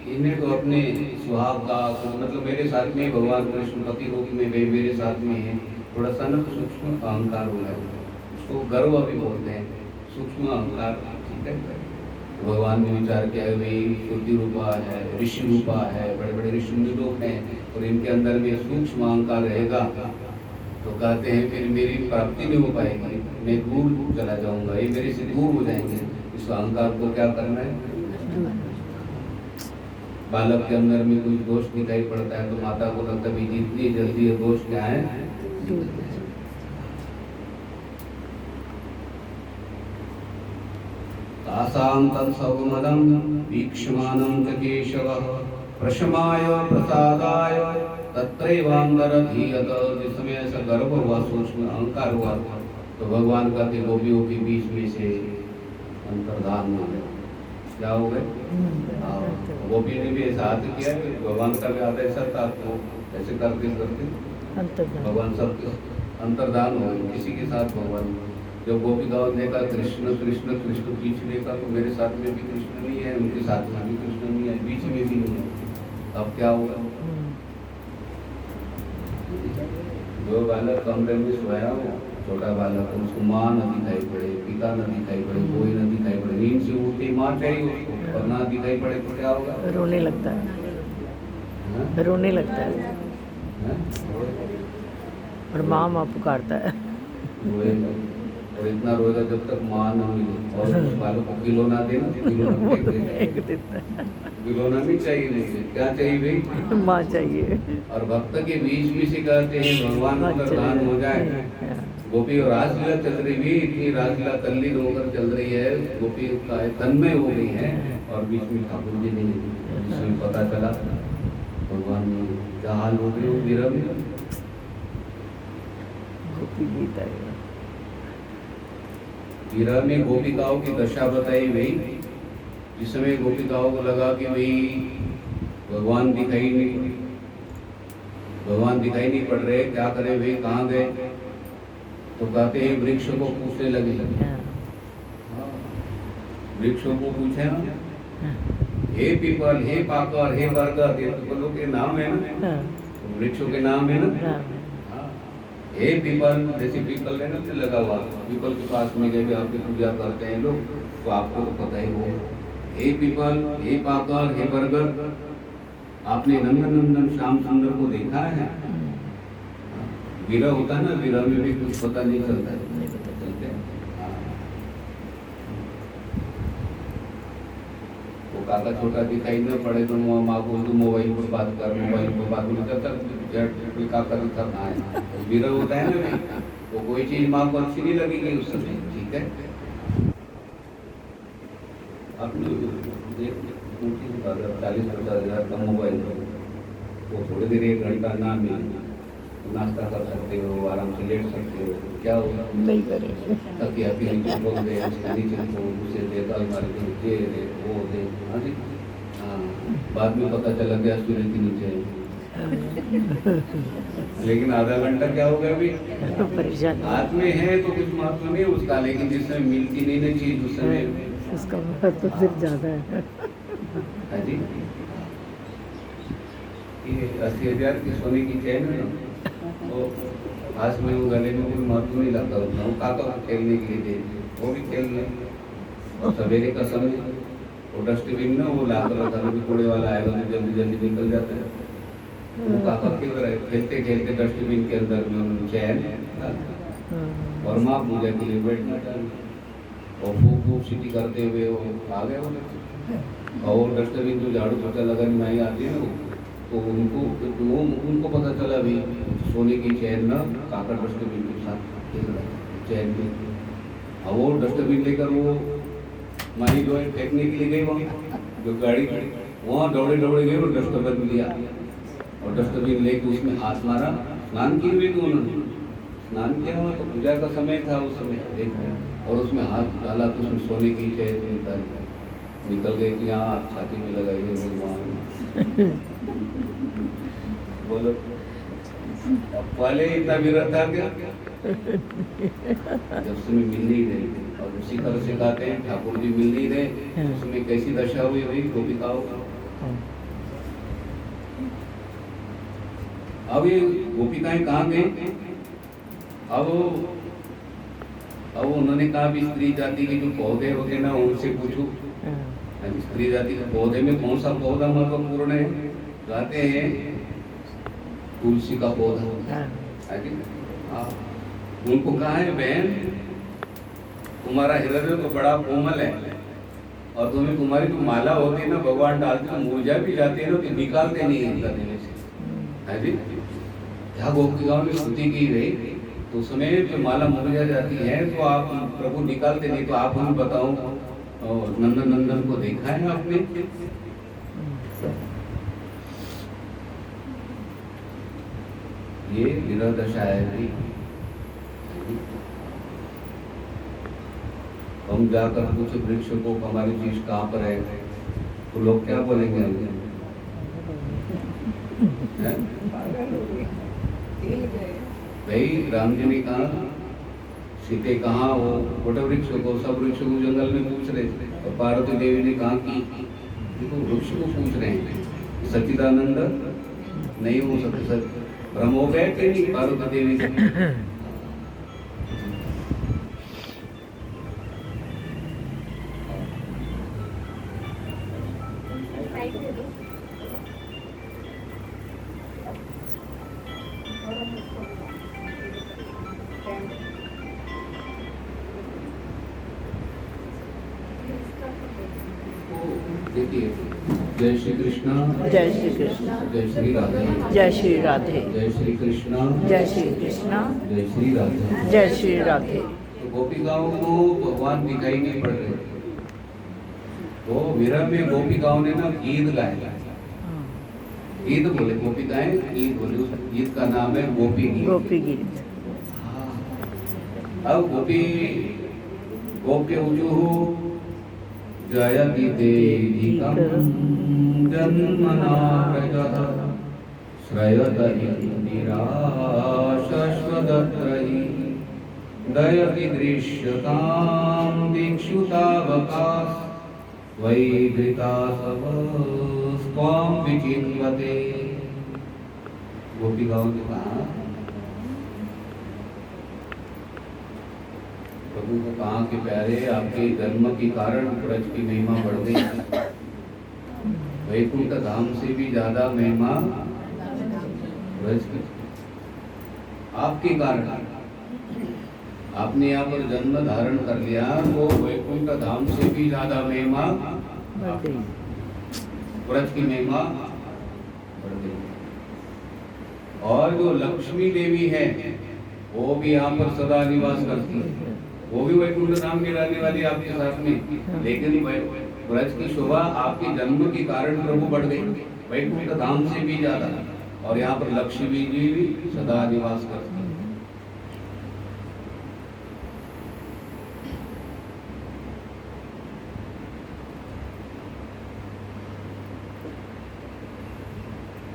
इन्हें तो अपने स्वभाव का मतलब मेरे साथ में भगवान कृष्ण पति रूप में वे मेरे साथ में है, थोड़ा सा ना सूक्ष्म अहंकार हो गया, उसको गर्व भी बोलते हैं, सूक्ष्म अहंकार। ठीक है, भगवान ने विचार किया वे शुद्धि रूपा है, ऋषि रूपा है, बड़े बड़े ऋषि लोग हैं और इनके अंदर में सूक्ष्म अहंकार रहेगा तो कहते हैं फिर मेरी प्राप्ति नहीं हो पाएगी, मैं दूर चला जाऊंगा, ये मेरे से दूर हो जाएंगे। इस अहंकार को क्या करना है? बालक के अंदर में कुछ दोष दिखाई पड़ता है तो माता को लगता है जितनी जल्दी दोष क्या है तासां तत्सवमदं वीक्षमानं च केशवः प्रशमाय प्रसादाय तत्रैवान्तरधीयत। जिस समय ऐसा गर्व हुआ, सूक्ष्म अहंकार हुआ तो भगवान कहते गोपियों के बीच में से अंतर्धान हो गए। क्या हो गए? गोपी ने भी ऐसा हाथ किया, भगवान का भी हाथ ऐसा था, तो ऐसे करते करते भगवान सब अंतर्धान हो गए। किसी के साथ भगवान, जब गोपिकाओं ने कहा कृष्ण कृष्ण कृष्ण बीच में कहा तो मेरे साथ में भी कृष्ण नहीं है, उनके साथ में भी कृष्ण नहीं है, बीच में भी नहीं है। अब क्या होगा? जो बालक कमरे में सोया हो, छोटा बालक, उसको माँ न दिखाई पड़े, पिता न दिखाई पड़े, कोई न दिखाई पड़े, नींद से उठे माँ चाहिए उसको और ना दिखाई पड़े तो क्या होगा? रोने लगता है, रोने लगता है और माँ माँ पुकारता है। और इतना रोएगा जब तक माँ न मिले और उस बालक को खिलौना देना, खिलौना भी चाहिए नहीं, क्या चाहिए भाई? माँ चाहिए। और भक्त के बीच में से कहते हैं भगवान का प्रदान हो जाए। गोपी और रासलीला चल रही भी, इतनी रासलीला तल्लीन होकर चल रही है, गोपी का तन्मय हो गई है और बीच में ठाकुर जी नहीं, जिसमें पता चला भगवान क्या हाल हो गई विरह में। गोपी गीत आएगा। विरह में गोपिकाओं की दशा बताई गई। जिस समय गोपिकाओं को लगा कि भाई भगवान दिखाई नहीं पड़ रहे, क्या करें भाई, कहाँ गए, तो कहते हैं वृक्ष को पूछने लगे। वृक्षों को पूछे ना, हे पीपल, हे पाकर, हे बरगद, ये पीपलों के नाम है ना, वृक्षों के नाम है ना। हे पीपल, जैसे पीपल है ना लगा हुआ, पीपल के पास में गए आपकी पूजा करते हैं लोग, तो आपको तो पता ही हो। हे पीपल, हे पाकर, हे बरगद, आपने नंदन नंदन श्याम सुंदर को देखा है? विरह होता है ना, विरह में भी कुछ पता नहीं चलता है। वो काका छोटा दिखाई न पड़े तो माँ को मोबाइल पर बात कर, मोबाइल पर बात नहीं करता, काका दिखा कहाँ है। विरह होता है ना, वो कोई चीज माँ को अच्छी नहीं लगेगी उस समय, ठीक है। अपनी 40-50 हज़ार का मोबाइल, वो थोड़ी देर 1 घंटा ना मिले, नाश्ता कर सकते हो, आराम से लेट सकते हो, क्या होगा? नहीं करेंगे। तकिया के नीचे बोल दे, नीचे उसे दे, अलमारी के नीचे दे, वो दे, हाँ जी, हाँ। बाद में पता चला गया सूर्य के नीचे, लेकिन आधा घंटा क्या हो गया अभी, परेशान। हाथ में है तो कुछ महत्व नहीं उसका, लेकिन जिसमें मिलती नहीं ना चीज उस समय उसका महत्व फिर ज्यादा है। हाँ जी, ये 80,000 की सोने की चैन है, वो पास में वो गले में कोई महत्व नहीं लगता उतना, वो काका को खेलने के लिए दे, वो भी खेल रहे। और सवेरे का समय, वो डस्टबिन ना वो लाकर रखा था, कूड़े वाला आएगा तो जल्दी जल्दी निकल जाता है। वो काका खेल रहे, खेलते खेलते डस्टबिन के अंदर में चैन और माँ पूजा के लिए बैठना चाहिए, और खूब सीटी करते हुए वो आ गए वो। और डस्टबिन जो झाड़ू पोछा लगाने में आती है ना, तो उनको पता चला भी सोने की चैन ना काका डस्टबिन के साथ चैन में, और वो डस्टबिन लेकर वो माई जो है फेंकने के लिए गई, वहाँ जो गाड़ी खड़ी वहाँ दौड़े गए और डस्टबिन लिया, और डस्टबिन लेके उसमें हाथ मारा। स्नान किए हुए थे उन्होंने, स्नान किया हुआ तो पूजा का समय था उस समय, और उसमें हाथ डाला तो उसमें सोने की चैन निकल गई कि यहाँ छाती में लगाई गई भगवान। बोलो पहले इतना विरह था क्या? जब समय मिल नहीं रहे, और उसी तरह से कहते हैं ठाकुर जी मिल नहीं रहे, उसमें कैसी दशा हुई भाई गोपिकाओं का। अब ये गोपिकाएं कहाँ गई? अब उन्होंने कहा भी स्त्री जाति के जो पौधे होते ना उनसे पूछो, स्त्री जाति के पौधे में कौन सा पौधा महत्वपूर्ण है? कहते हैं तुलसी का पौधा। उनको कहा है बहन तुम्हारा हृदय तो बड़ा कोमल है, और तुम्हारी जो माला होती है ना भगवान डालते हैं, मुरझा भी जाती है ना तो निकालते नहीं है देने से, है जी। क्या गोपिकाओं ने स्तुति की गई, तो उसमें जो माला मुरझा जाती है तो आप प्रभु निकालते नहीं, तो आप हमें बताओ, और नंदन को देखा है आपने? ये विरह दशा है। हम जाकर पूछे वृक्ष को हमारी चीज कहाँ पर है, तो लोग क्या बोलेंगे? भाई राम जी ने कहा सीते कहाँ हो, छोटे वृक्ष को, सब वृक्ष को जंगल में पूछ रहे थे, और पार्वती देवी ने कहा कि देखो वृक्ष को पूछ रहे हैं, सच्चिदानंद नहीं हो सकते, भ्रम हो गए कि नहीं पार्वती देवी से? देखिए, जय श्री कृष्ण, जय श्री कृष्ण, जय श्री राधे, जय श्री राधे, जय श्री कृष्ण, जय श्री कृष्ण, जय श्री राधे, जय श्री राधे। तो गोपिकाओं को भगवान दिखाई नहीं पड़ रहे, तो विरह में गोपिकाओं ने ना गीत गाया, गीत बोले, गोपिकाएं गीत बोले, उस गीत का नाम है गोपी गीत। गोपी गीत। अब गोप्यौजुः जयति देहिकं जन्मना व्रजः श्रयत इंदिरा शश्वदत्रयी दयति दृश्यतां दीक्षुतावकाश वैधृता स्वां विचिन्वते। गोपिकाओं ने कहा, प्रभु को कहा कि प्यारे आपके जन्म के कारण ब्रज की महिमा बढ़ गई, वैकुंठ धाम से भी ज्यादा महिमा ब्रज की। आपके कारण आपने यहाँ पर जन्म धारण कर लिया, वो वैकुंठ धाम से भी ज्यादा महिमा ब्रज की महिमा बढ़ गई। और जो लक्ष्मी देवी है वो भी यहाँ पर सदा निवास करती है, वो भी वैकुंठ धाम की रहने वाली आपके साथ में, लेकिन ब्रज की शोभा आपके जन्म के कारण प्रभु बढ़ गई, वैकुंठ धाम से भी ज्यादा। और यहाँ पर लक्ष्मी जी भी सदा निवास करती है।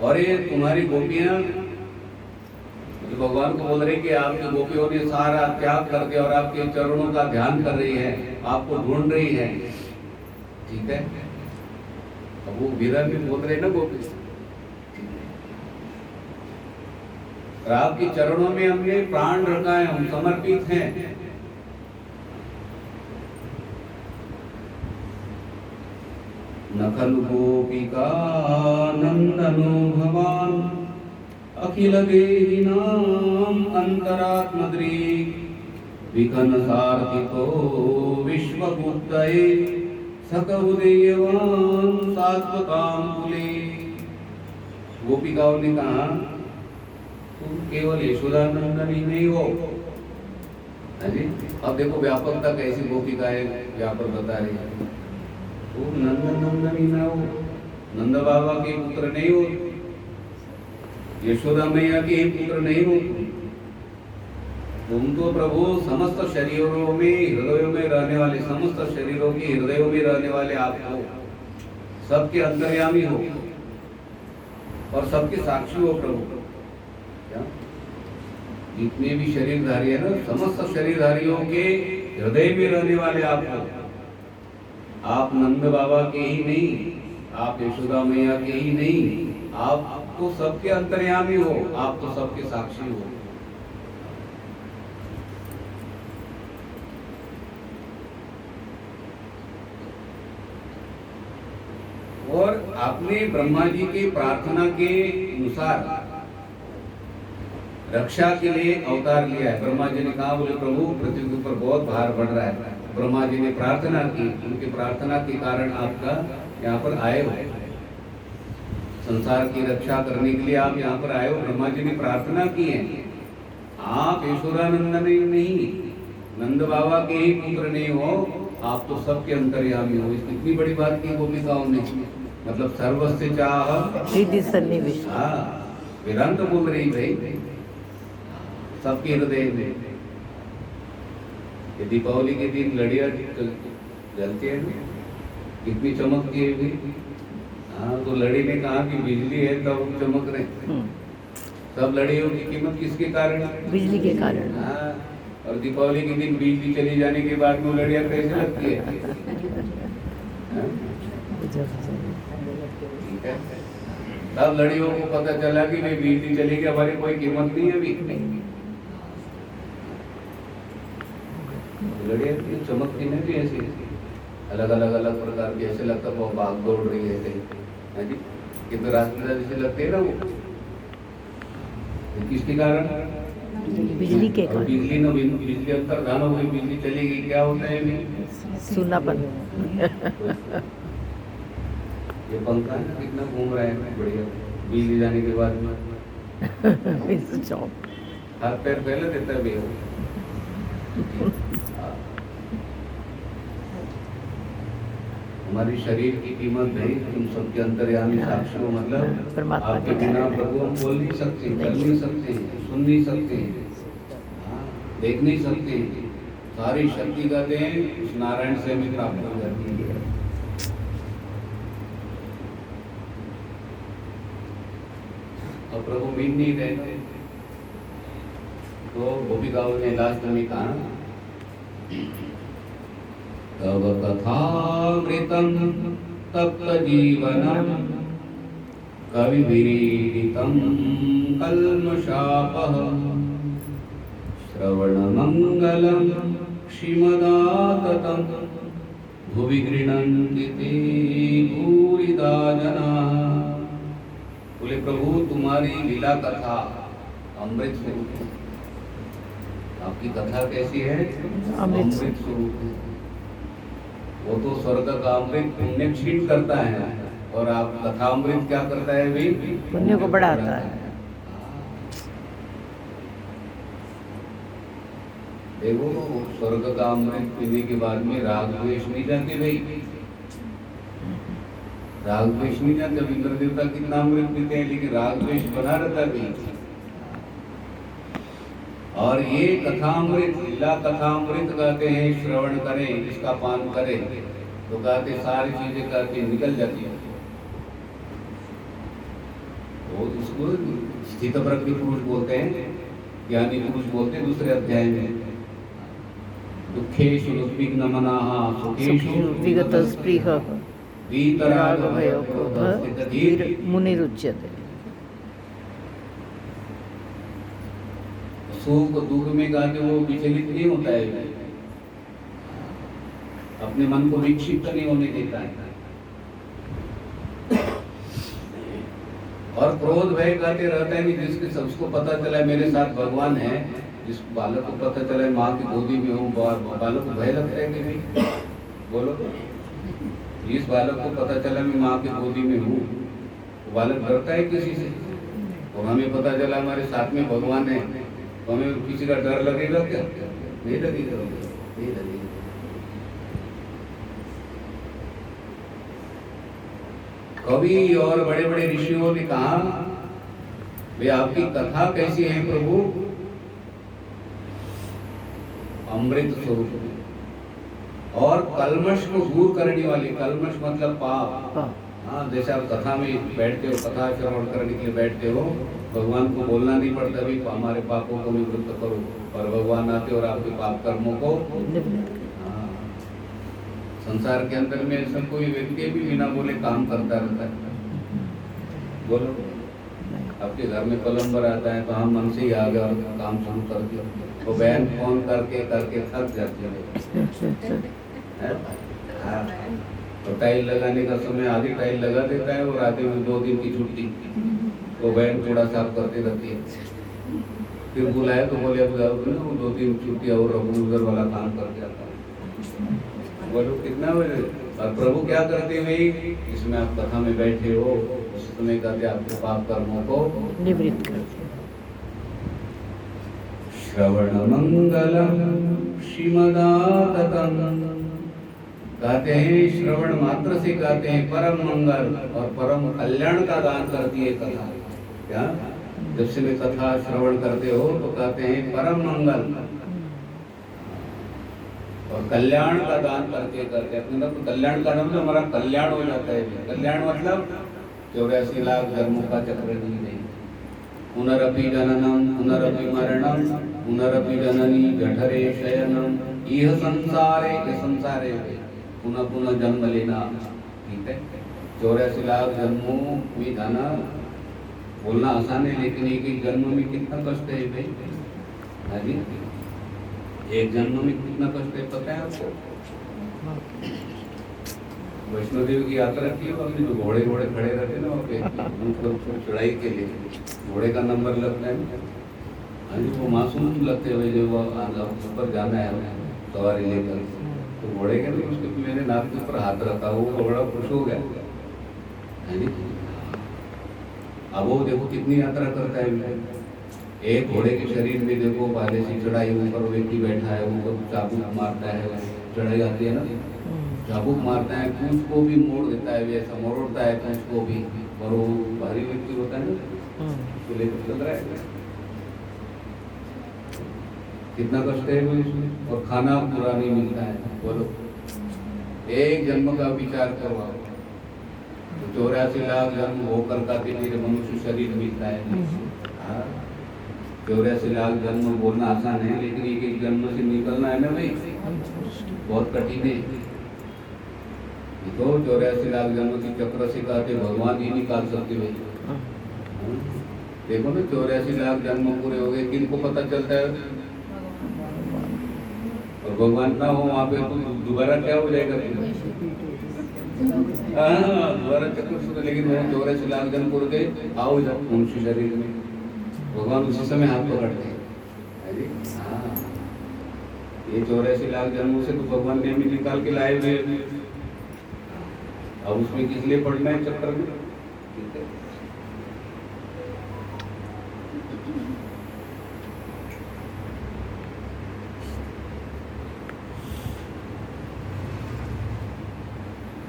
और ये तुम्हारी गोपियां जो भगवान को बोल रही कि आपकी गोपियों ने सारा त्याग कर दिया और आपके चरणों का ध्यान कर रही है, आपको ढूंढ रही है, ठीक है। अब वो विरह में बोल रहे ना गोपी, और आपके चरणों में हमने प्राण रखा है, हम समर्पित हैं। न खलु गोपिका नंदनो भवान अखिल देहिनां अंतरात्मदृक् विघ्न सार्थिको विश्वगुप्तये सकउदेयवान सात्वतांकुले। गोपिकाओं ने कहा, तुम केवल यशोदानंदनी नहीं हो। अब देखो व्यापकता कैसी गोपिकाएं व्यापक बता रही है। तुम नंदनंदनी ना हो, नंद बाबा के पुत्र नहीं हो, यशोदा मैया के पुत्र नहीं हो, तुम तो प्रभु समस्त शरीरों में हृदयों में रहने वाले, समस्त शरीरों के हृदयों में रहने वाले आप हो, सबके अंतर्यामी हो और सबके साक्षी हो प्रभु। क्या जितने भी शरीरधारी है ना, समस्त शरीरधारियों के हृदय में रहने वाले आप हो। आप नंद बाबा के ही नहीं, आप यशोदा मैया के ही नहीं, आप तो सबके अंतर्यामी हो, आप तो सबके साक्षी हो। और आपने ब्रह्मा जी की प्रार्थना के अनुसार रक्षा के लिए अवतार लिया है। ब्रह्मा जी ने कहा, बोले प्रभु पृथ्वी के ऊपर बहुत भार बढ़ रहा है। ब्रह्मा जी ने प्रार्थना की, उनकी प्रार्थना के कारण आपका यहाँ पर आए हो, संसार की रक्षा करने के लिए आप यहाँ पर आए हो। ब्रह्मा जी ने प्रार्थना की है। आप यशोदानंदन नहीं, नंद बाबा के ही पुत्र नहीं हो, आप तो सबके अंतर्यामी हो। इतनी बड़ी बात की गोपिकाओं ने, मतलब सर्वस्व चाह सन्निवेश। हाँ, वेदांत बोल रही भाई, सबके हृदय में। ये दीपावली के दिन लड़ियां जलती है, कितनी चमकती है भी। हाँ, तो लड़ी ने कहा कि बिजली है तब चमक रहे। सब लड़ियों की कीमत किसके कारण? बिजली के कारण। हाँ, और दीपावली के दिन बिजली चली जाने के बाद में लड़ियां कैसे लगती है? ठीक है, तब लड़ियों को पता चला कि भाई बिजली चली गई, हमारी कोई कीमत नहीं है अभी। लड़ियां चमकती नहीं भी ऐसी अलग अलग प्रकार की, ऐसे लगता है वो भाग दौड़ रही है कहीं, किंतु रास्ते जैसे लगते है ना वो। किसके कारण? बिजली के कारण। बिजली न बिजली अंतर्धान हो गई, बिजली चली गई, क्या होता है? सुनापन। ये पंखा है कितना घूम रहा है, बढ़िया। बिजली जाने के बाद हाथ पैर पहले देता है भैया। हमारी शरीर की कीमत नहीं, तुम सबके अंतर्यामी साक्षी हो। मतलब आपके बिना प्रभु हम बोल नहीं सकते, चल नहीं सकते, सुन नहीं सकते, देख नहीं सकते, सारी शक्ति कहते हैं इस नारायण से हमें प्राप्त हो जाती है। और प्रभु मिल नहीं रहे तो गोपिकाओं ने लास्ट में कहा तव कथामृतं तप्त जीवनम कविभिरीडितं कल्मषापः श्रवणमंगलं श्रीमदाततं भुवि गृह्णन्ति ते भूरिदा जनाः। बोले प्रभु तुम्हारी लीला कथा अमृत स्वरूप है। आपकी कथा कैसी है? अमृत स्वरूप है। वो तो स्वर्ग का अमृत पुण्य क्षीण करता है और आप कथा अमृत क्या करता है? भी पुण्य को बढ़ाता है। देखो स्वर्ग का अमृत पीने के बाद में राग द्वेष नहीं जाते भाई, राग द्वेष नहीं जाते। अब इंद्र देवता कितना अमृत पीते हैं लेकिन राग द्वेष बना रहता भी। और ये कथामृत लीला कथामृत कहते हैं श्रवण करें, इसका पान करें तो कहते सारी चीजें कहते निकल जाती है। तो इसको स्थित प्रज्ञ पुरुष बोलते हैं, ज्ञानी पुरुष बोलते हैं दूसरे अध्याय में। दुखेषु उद्विग्नमनाः सुखेषु विगतस्पृहः वीतरागभयोक्रोधः स्थितधीर् मुनिरुच्यते। सुख दुख में कहते वो विचलित नहीं होता है, अपने मन को विक्षिप्त नहीं होने देता है। और क्रोध भय कहते रहता है कि जिसके सबको पता चला है मेरे साथ भगवान है, जिस बालक को पता चला है माँ की गोदी में हूँ, बालक को भय लगता है कि नहीं? बोलो, जिस बालक को पता चला मैं माँ की गोदी में हूँ तो बालक डरता है किसी से? और हमें पता चला हमारे साथ में भगवान है तो हमें किसी का डर लगेगा क्या? नहीं लगेगा, नहीं लगेगा। कवि और बड़े बड़े ऋषियों ने कहा वे आपकी कथा कैसी है प्रभु? अमृत स्वरूप और कलमश को दूर करने वाली। कलमश मतलब पाप। हाँ, जैसे आप कथा में बैठते हो, कथा श्रवण करने के लिए बैठते हो, भगवान को बोलना नहीं पड़ता भी हमारे पापों को निवृत्त करो, पर भगवान आते और आपके पाप कर्मों को। हाँ, संसार के अंदर में ऐसा कोई व्यक्ति भी बिना बोले काम करता रहता है। बोलो, आपके घर में प्लम्बर आता है तो हम मन से ही आ गए और काम शुरू कर दिया, तो बहन फोन करके करके थक जाती है। तो टाइल लगाने का समय आधी टाइल लगा देता है और आधे में 2 दिन की छुट्टी, तो बहन थोड़ा साफ करते रहती है। फिर बुलाया तो बोले अब जाओ ना, वो 2-3 छुट्टी और उधर वाला काम करके आता है। बोलो कितना बजे? और प्रभु क्या करते हैं भाई? इसमें आप कथा में बैठे हो उस समय कहते आपके पाप कर्मों को निवृत्त करते। श्रवण मंगलम श्रीमदाततं कहते हैं श्रवण मात्र से कहते हैं परम मंगल और परम कल्याण का दान करती है कथा। क्या? जब से वे कथा श्रवण करते हो तो कहते हैं परम मंगल और कल्याण का दान करते करते अपने तो कल्याण का मतलब हमारा कल्याण हो जाता है। कल्याण मतलब 84 लाख जन्मों का चक्र नहीं। पुनरपि जननम पुनरपि मरणम पुनरपि जननी जठरे शयनम यह संसारे के संसारे पुनः पुनः जन्म लेना। ठीक है, 84 लाख जन्मों में जाना बोलना आसान है लेकिन एक जन्म में कितना कष्ट है भाई? हाँ जी, एक जन्म में कितना कष्ट है पता है आपको? वैष्णो देवी की यात्रा की हमने, जो घोड़े खड़े रहते ना वहाँ पे उनको चढ़ाई के लिए घोड़े का नंबर लगता है। हाँ जी, वो मासूम लगते हुए जो वो ऊपर जाना है सवारी लेकर, तो घोड़े के लिए उसके मैंने नाक के ऊपर हाथ रखा, वो घोड़ा खुश हो गया। हाँ जी, अब वो देखो कितनी यात्रा करता है। एक घोड़े के शरीर में देखो पहले से चढ़ाई, ऊपर व्यक्ति बैठा है, ऊपर चाबुक मारता है, चढ़ाई आती है ना, चाबुक मारता है, पूंछ को भी मोड़ देता है, वैसा मोड़ता है पूंछ को भी। और वो भारी व्यक्ति होता है ना, उसको लेकर चल रहा है। कितना कष्ट है वो इसमें, और खाना पूरा नहीं मिलता है। बोलो, एक जन्म का विचार करो आप, तो 84 लाख जन्म होकर का फिर मनुष्य शरीर मिलता है। 84 लाख जन्म बोलना आसान है, लेकिन एक एक जन्म से निकलना है ना भाई, बहुत कठिन है। तो 84 लाख जन्म की चक्र से कहते भगवान ही निकाल सकते भाई। देखो ना, 84 लाख जन्म पूरे हो गए, किनको पता चलता है? और भगवान ना हो वहाँ पे तो दोबारा क्या हो जाएगा? दोबारा चक्र शुरू। लेकिन वो 84 लाख जन्म पूरे गए, आओ जब मनुष्य शरीर में, भगवान उसी समय हाथ पकड़ते हैं। हाँ, ये 84 लाख जन्मों से तो भगवान ने हमें निकाल के लाए हुए। अब उसमें किस लिए पढ़ना है चक्कर में? ठीक है,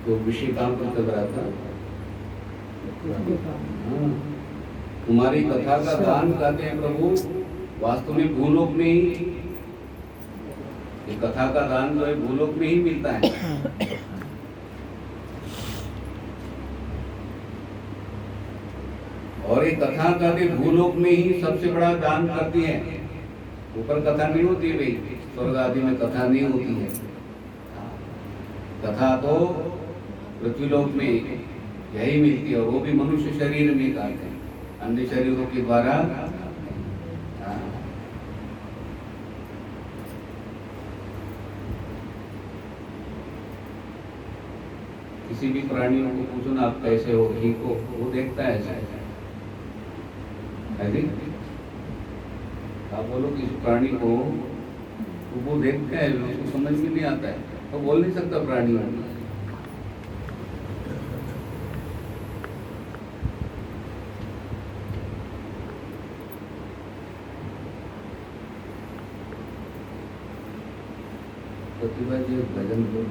तो विषय काम पर चल रहा था। हाँ, तुम्हारी कथा का दान करते हैं प्रभु, वास्तव में भूलोक में ही, ये कथा का दान जो है भूलोक में ही मिलता है। और ये कथा करते भूलोक में ही सबसे बड़ा दान करती है। ऊपर कथा नहीं होती भाई, स्वर्ग आदि में कथा नहीं होती है। कथा तो पृथ्वीलोक में यही मिलती है, और वो भी मनुष्य शरीर में करते हैं, अन्य शरीरों के द्वारा। किसी भी प्राणी को पूछो ना, आप कैसे हो, ठीक हो, वो देखता है ऐसा। आप बोलो किसी प्राणी को, तो वो देखता है, उसको समझ में नहीं आता है, तो बोल नहीं सकता प्राणी। प्रतिभा जी भजन बोल।